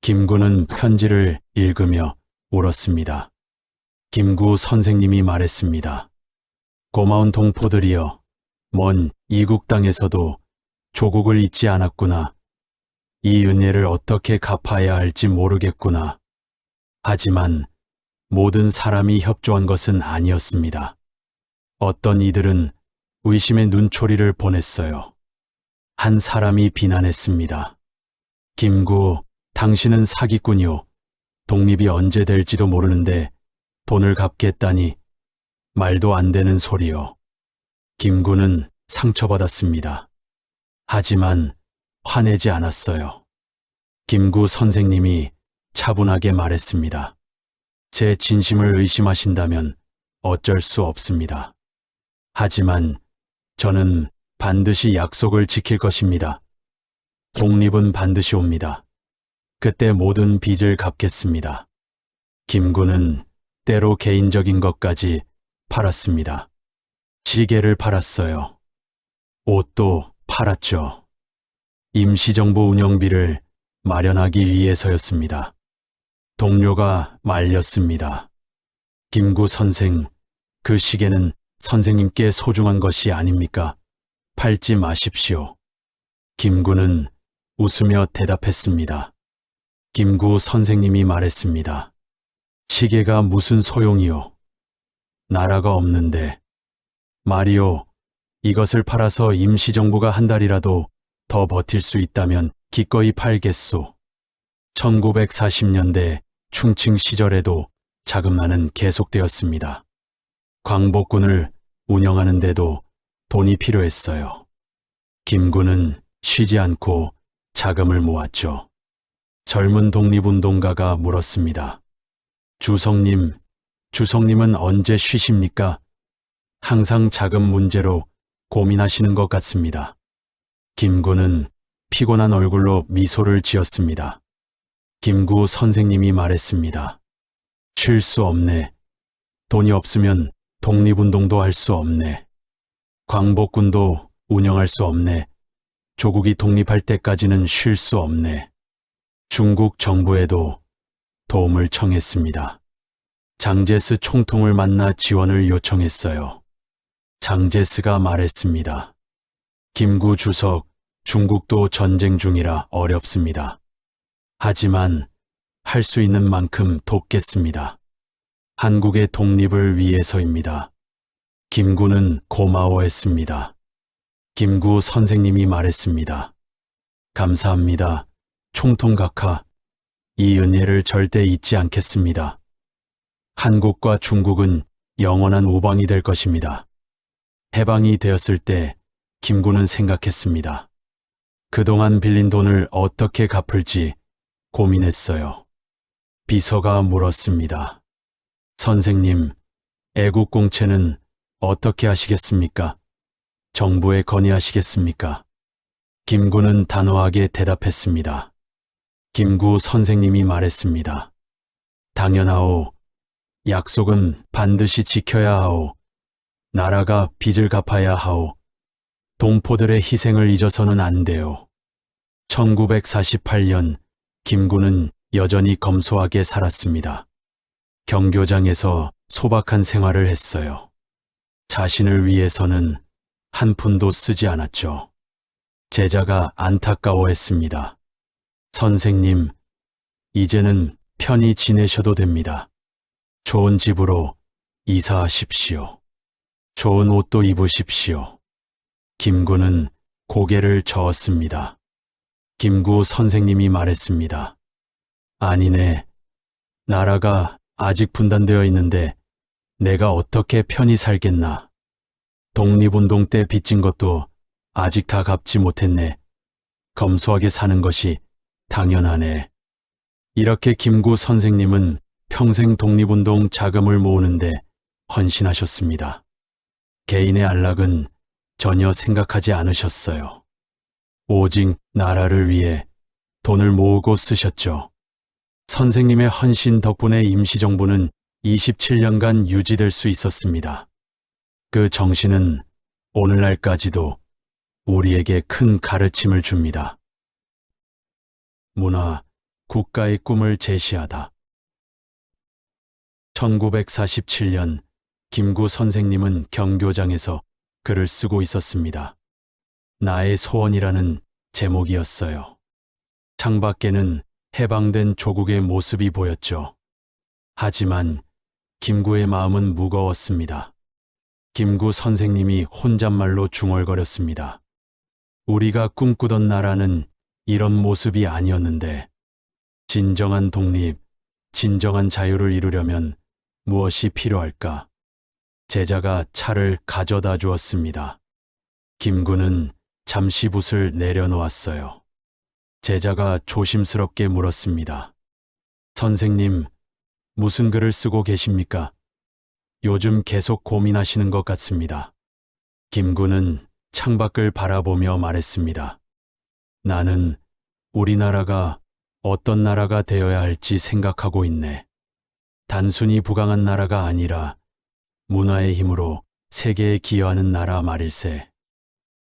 김구는 편지를 읽으며 울었습니다. 김구 선생님이 말했습니다. 고마운 동포들이여, 먼 이국 땅에서도 조국을 잊지 않았구나. 이 은혜를 어떻게 갚아야 할지 모르겠구나. 하지만 모든 사람이 협조한 것은 아니었습니다. 어떤 이들은 의심의 눈초리를 보냈어요. 한 사람이 비난했습니다. 김구, 당신은 사기꾼이요. 독립이 언제 될지도 모르는데 돈을 갚겠다니 말도 안 되는 소리요. 김구는 상처받았습니다. 하지만 화내지 않았어요. 김구 선생님이 차분하게 말했습니다. 제 진심을 의심하신다면 어쩔 수 없습니다. 하지만 저는 반드시 약속을 지킬 것입니다. 독립은 반드시 옵니다. 그때 모든 빚을 갚겠습니다. 김구는 때로 개인적인 것까지 팔았습니다. 시계를 팔았어요. 옷도 팔았죠. 임시정부 운영비를 마련하기 위해서였습니다. 동료가 말렸습니다. 김구 선생, 그 시계는 선생님께 소중한 것이 아닙니까? 팔지 마십시오. 김구는 웃으며 대답했습니다. 김구 선생님이 말했습니다. 시계가 무슨 소용이요? 나라가 없는데. 말이요, 이것을 팔아서 임시정부가 한 달이라도 더 버틸 수 있다면 기꺼이 팔겠소. 1940년대 충칭 시절에도 자금난은 계속되었습니다. 광복군을 운영하는데도 돈이 필요했어요. 김구는 쉬지 않고 자금을 모았죠. 젊은 독립운동가가 물었습니다. 주성님은 언제 쉬십니까? 항상 자금 문제로 고민하시는 것 같습니다. 김구는 피곤한 얼굴로 미소를 지었습니다. 김구 선생님이 말했습니다. 쉴 수 없네. 돈이 없으면 독립운동도 할 수 없네. 광복군도 운영할 수 없네. 조국이 독립할 때까지는 쉴 수 없네. 중국 정부에도 도움을 청했습니다. 장제스 총통을 만나 지원을 요청했어요. 장제스가 말했습니다. 김구 주석, 중국도 전쟁 중이라 어렵습니다. 하지만 할 수 있는 만큼 돕겠습니다. 한국의 독립을 위해서입니다. 김구는 고마워했습니다. 김구 선생님이 말했습니다. 감사합니다. 총통 각하, 이 은혜를 절대 잊지 않겠습니다. 한국과 중국은 영원한 우방이 될 것입니다. 해방이 되었을 때 김구는 생각했습니다. 그동안 빌린 돈을 어떻게 갚을지 고민했어요. 비서가 물었습니다. 선생님, 애국공채는 어떻게 하시겠습니까? 정부에 건의하시겠습니까? 김구는 단호하게 대답했습니다. 김구 선생님이 말했습니다. 당연하오. 약속은 반드시 지켜야 하오. 나라가 빚을 갚아야 하오. 동포들의 희생을 잊어서는 안 돼요. 1948년 김구는 여전히 검소하게 살았습니다. 경교장에서 소박한 생활을 했어요. 자신을 위해서는 한 푼도 쓰지 않았죠. 제자가 안타까워했습니다. 선생님, 이제는 편히 지내셔도 됩니다. 좋은 집으로 이사하십시오. 좋은 옷도 입으십시오. 김구는 고개를 저었습니다. 김구 선생님이 말했습니다. 아니네. 나라가 아직 분단되어 있는데 내가 어떻게 편히 살겠나. 독립운동 때 빚진 것도 아직 다 갚지 못했네. 검소하게 사는 것이 당연하네. 이렇게 김구 선생님은 평생 독립운동 자금을 모으는데 헌신하셨습니다. 개인의 안락은 전혀 생각하지 않으셨어요. 오직 나라를 위해 돈을 모으고 쓰셨죠. 선생님의 헌신 덕분에 임시정부는 27년간 유지될 수 있었습니다. 그 정신은 오늘날까지도 우리에게 큰 가르침을 줍니다. 문화, 국가의 꿈을 제시하다. 1947년 김구 선생님은 경교장에서 글을 쓰고 있었습니다. 나의 소원이라는 제목이었어요. 창밖에는 해방된 조국의 모습이 보였죠. 하지만 김구의 마음은 무거웠습니다. 김구 선생님이 혼잣말로 중얼거렸습니다. 우리가 꿈꾸던 나라는 이런 모습이 아니었는데, 진정한 독립, 진정한 자유를 이루려면 무엇이 필요할까? 제자가 차를 가져다 주었습니다. 김구는 잠시 붓을 내려놓았어요. 제자가 조심스럽게 물었습니다. 선생님, 무슨 글을 쓰고 계십니까? 요즘 계속 고민하시는 것 같습니다. 김구는 창밖을 바라보며 말했습니다. 나는 우리나라가 어떤 나라가 되어야 할지 생각하고 있네. 단순히 부강한 나라가 아니라 문화의 힘으로 세계에 기여하는 나라 말일세.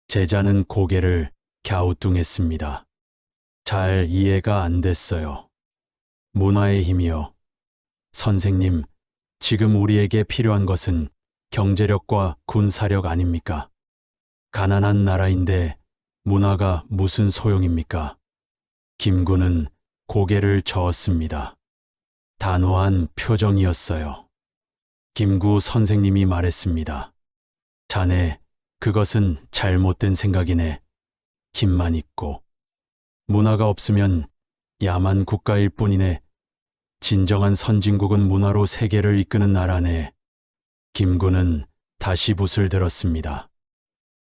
제자는 고개를 갸우뚱했습니다. 잘 이해가 안 됐어요. 문화의 힘이요. 선생님, 지금 우리에게 필요한 것은 경제력과 군사력 아닙니까? 가난한 나라인데 문화가 무슨 소용입니까? 김구는 고개를 저었습니다. 단호한 표정이었어요. 김구 선생님이 말했습니다. 자네, 그것은 잘못된 생각이네. 힘만 있고. 문화가 없으면 야만 국가일 뿐이네. 진정한 선진국은 문화로 세계를 이끄는 나라네. 김구는 다시 붓을 들었습니다.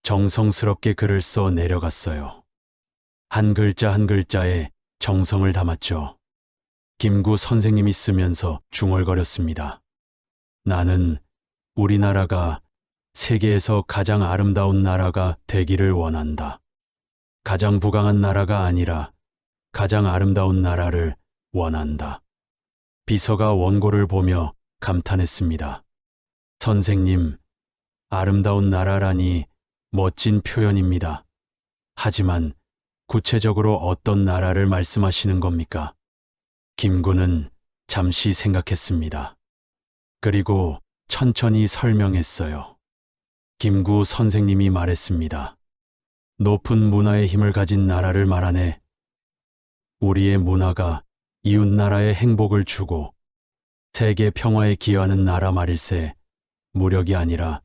정성스럽게 글을 써 내려갔어요. 한 글자 한 글자에 정성을 담았죠. 김구 선생님이 쓰면서 중얼거렸습니다. 나는 우리나라가 세계에서 가장 아름다운 나라가 되기를 원한다. 가장 부강한 나라가 아니라 가장 아름다운 나라를 원한다. 비서가 원고를 보며 감탄했습니다. 선생님, 아름다운 나라라니 멋진 표현입니다. 하지만 구체적으로 어떤 나라를 말씀하시는 겁니까? 김구는 잠시 생각했습니다. 그리고 천천히 설명했어요. 김구 선생님이 말했습니다. 높은 문화의 힘을 가진 나라를 말하네. 우리의 문화가 이웃 나라에 행복을 주고 세계 평화에 기여하는 나라 말일세. 무력이 아니라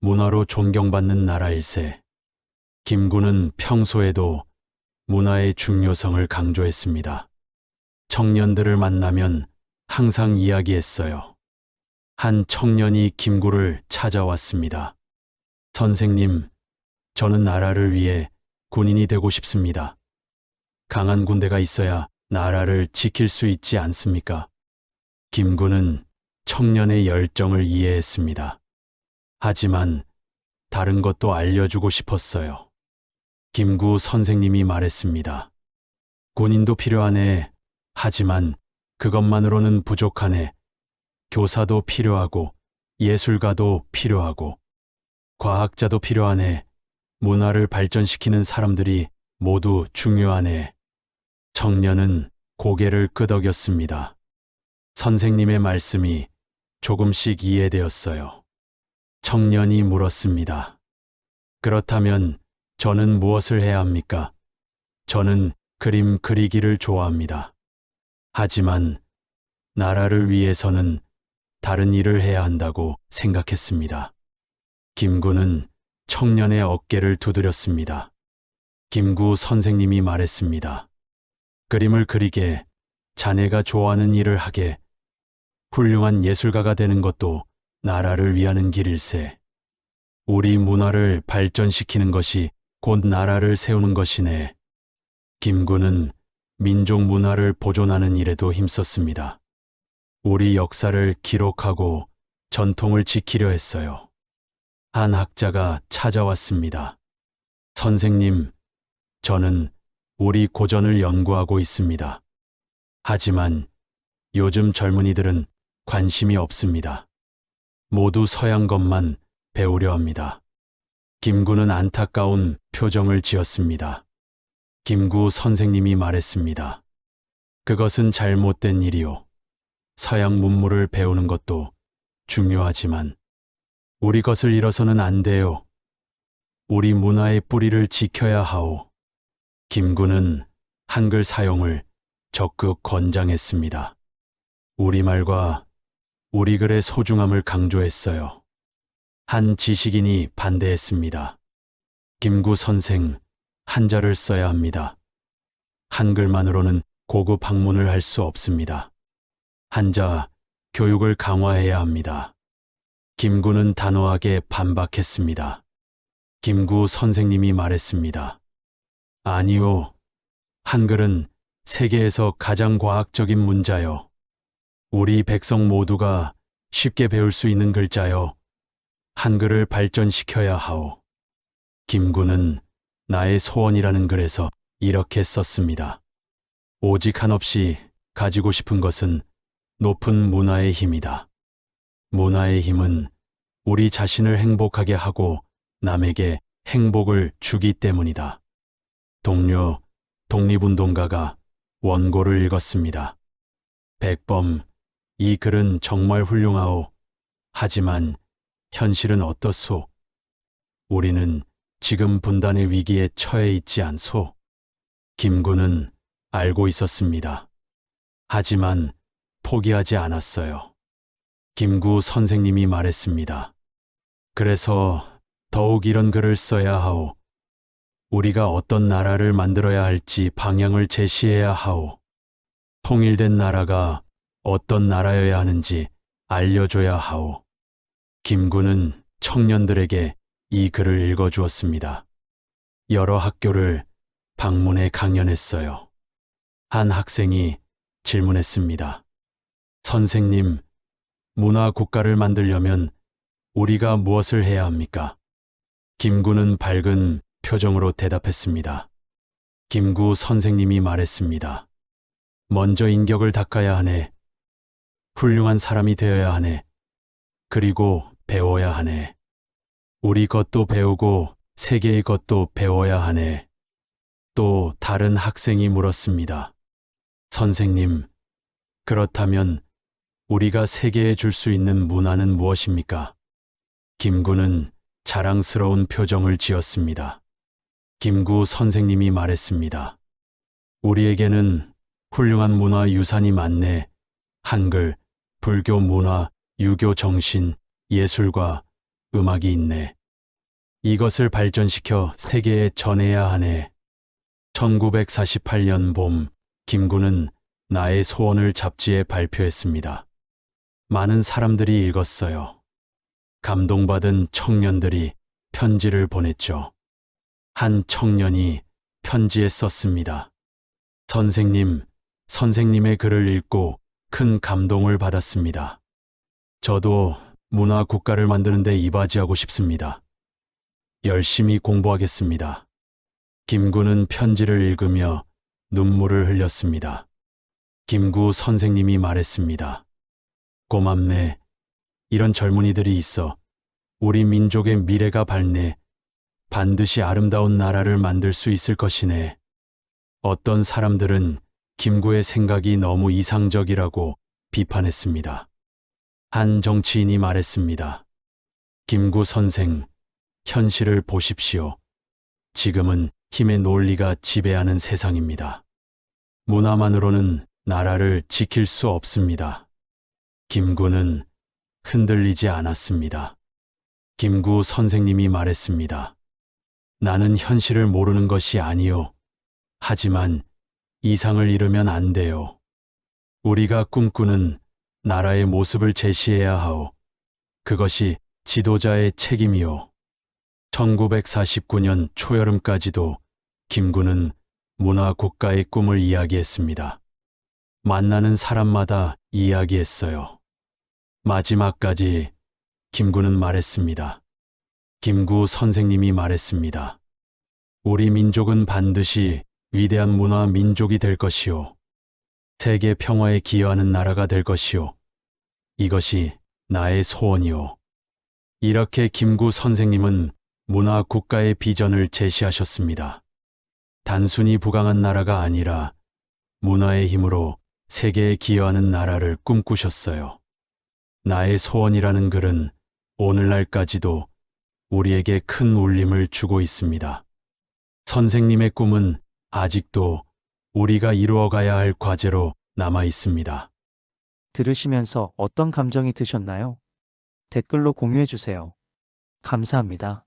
문화로 존경받는 나라일세. 김구는 평소에도 문화의 중요성을 강조했습니다. 청년들을 만나면 항상 이야기했어요. 한 청년이 김구를 찾아왔습니다. 선생님, 저는 나라를 위해 군인이 되고 싶습니다. 강한 군대가 있어야 나라를 지킬 수 있지 않습니까? 김구는 청년의 열정을 이해했습니다. 하지만 다른 것도 알려주고 싶었어요. 김구 선생님이 말했습니다. 군인도 필요하네. 하지만 그것만으로는 부족하네. 교사도 필요하고 예술가도 필요하고 과학자도 필요하네. 문화를 발전시키는 사람들이 모두 중요하네. 청년은 고개를 끄덕였습니다. 선생님의 말씀이 조금씩 이해되었어요. 청년이 물었습니다. 그렇다면 저는 무엇을 해야 합니까? 저는 그림 그리기를 좋아합니다. 하지만 나라를 위해서는 다른 일을 해야 한다고 생각했습니다. 김구는 청년의 어깨를 두드렸습니다. 김구 선생님이 말했습니다. 그림을 그리게, 자네가 좋아하는 일을 하게, 훌륭한 예술가가 되는 것도 나라를 위하는 길일세. 우리 문화를 발전시키는 것이 곧 나라를 세우는 것이네. 김구는 민족 문화를 보존하는 일에도 힘썼습니다. 우리 역사를 기록하고 전통을 지키려 했어요. 한 학자가 찾아왔습니다. 선생님, 저는 우리 고전을 연구하고 있습니다. 하지만 요즘 젊은이들은 관심이 없습니다. 모두 서양 것만 배우려 합니다. 김구는 안타까운 표정을 지었습니다. 김구 선생님이 말했습니다. 그것은 잘못된 일이요. 서양 문물을 배우는 것도 중요하지만 우리 것을 잃어서는 안 돼요. 우리 문화의 뿌리를 지켜야 하오. 김구는 한글 사용을 적극 권장했습니다. 우리말과 우리 글의 소중함을 강조했어요. 한 지식인이 반대했습니다. 김구 선생, 한자를 써야 합니다. 한글만으로는 고급 학문을 할 수 없습니다. 한자 교육을 강화해야 합니다. 김구는 단호하게 반박했습니다. 김구 선생님이 말했습니다. 아니요. 한글은 세계에서 가장 과학적인 문자요. 우리 백성 모두가 쉽게 배울 수 있는 글자요. 한글을 발전시켜야 하오. 김구는 나의 소원이라는 글에서 이렇게 썼습니다. 오직 한없이 가지고 싶은 것은 높은 문화의 힘이다. 문화의 힘은 우리 자신을 행복하게 하고 남에게 행복을 주기 때문이다. 동료 독립운동가가 원고를 읽었습니다. 백범, 이 글은 정말 훌륭하오. 하지만 현실은 어떻소? 우리는 지금 분단의 위기에 처해 있지 않소? 김구는 알고 있었습니다. 하지만 포기하지 않았어요. 김구 선생님이 말했습니다. 그래서 더욱 이런 글을 써야 하오. 우리가 어떤 나라를 만들어야 할지 방향을 제시해야 하오. 통일된 나라가 어떤 나라여야 하는지 알려줘야 하오. 김구는 청년들에게 이 글을 읽어주었습니다. 여러 학교를 방문해 강연했어요. 한 학생이 질문했습니다. 선생님, 문화 국가를 만들려면 우리가 무엇을 해야 합니까? 김구는 밝은 표정으로 대답했습니다. 김구 선생님이 말했습니다. 먼저 인격을 닦아야 하네. 훌륭한 사람이 되어야 하네. 그리고 배워야 하네. 우리 것도 배우고 세계의 것도 배워야 하네. 또 다른 학생이 물었습니다. 선생님, 그렇다면 우리가 세계에 줄 수 있는 문화는 무엇입니까? 김구는 자랑스러운 표정을 지었습니다. 김구 선생님이 말했습니다. 우리에게는 훌륭한 문화 유산이 많네. 한글, 불교 문화, 유교 정신, 예술과 음악이 있네. 이것을 발전시켜 세계에 전해야 하네. 1948년 봄, 김구는 나의 소원을 잡지에 발표했습니다. 많은 사람들이 읽었어요. 감동받은 청년들이 편지를 보냈죠. 한 청년이 편지에 썼습니다. 선생님, 선생님의 글을 읽고 큰 감동을 받았습니다. 저도 문화 국가를 만드는 데 이바지하고 싶습니다. 열심히 공부하겠습니다. 김구는 편지를 읽으며 눈물을 흘렸습니다. 김구 선생님이 말했습니다. 고맙네. 이런 젊은이들이 있어. 우리 민족의 미래가 밝네. 반드시 아름다운 나라를 만들 수 있을 것이네. 어떤 사람들은 김구의 생각이 너무 이상적이라고 비판했습니다. 한 정치인이 말했습니다. 김구 선생, 현실을 보십시오. 지금은 힘의 논리가 지배하는 세상입니다. 문화만으로는 나라를 지킬 수 없습니다. 김구는 흔들리지 않았습니다. 김구 선생님이 말했습니다. 나는 현실을 모르는 것이 아니요. 하지만 이상을 잃으면 안 돼요. 우리가 꿈꾸는 나라의 모습을 제시해야 하오. 그것이 지도자의 책임이요. 1949년 초여름까지도 김구는 문화 국가의 꿈을 이야기했습니다. 만나는 사람마다 이야기했어요. 마지막까지 김구는 말했습니다. 김구 선생님이 말했습니다. 우리 민족은 반드시 위대한 문화 민족이 될 것이요. 세계 평화에 기여하는 나라가 될 것이요. 이것이 나의 소원이요. 이렇게 김구 선생님은 문화 국가의 비전을 제시하셨습니다. 단순히 부강한 나라가 아니라 문화의 힘으로 세계에 기여하는 나라를 꿈꾸셨어요. 나의 소원이라는 글은 오늘날까지도 우리에게 큰 울림을 주고 있습니다. 선생님의 꿈은 아직도 우리가 이루어가야 할 과제로 남아 있습니다. 들으시면서 어떤 감정이 드셨나요? 댓글로 공유해 주세요. 감사합니다.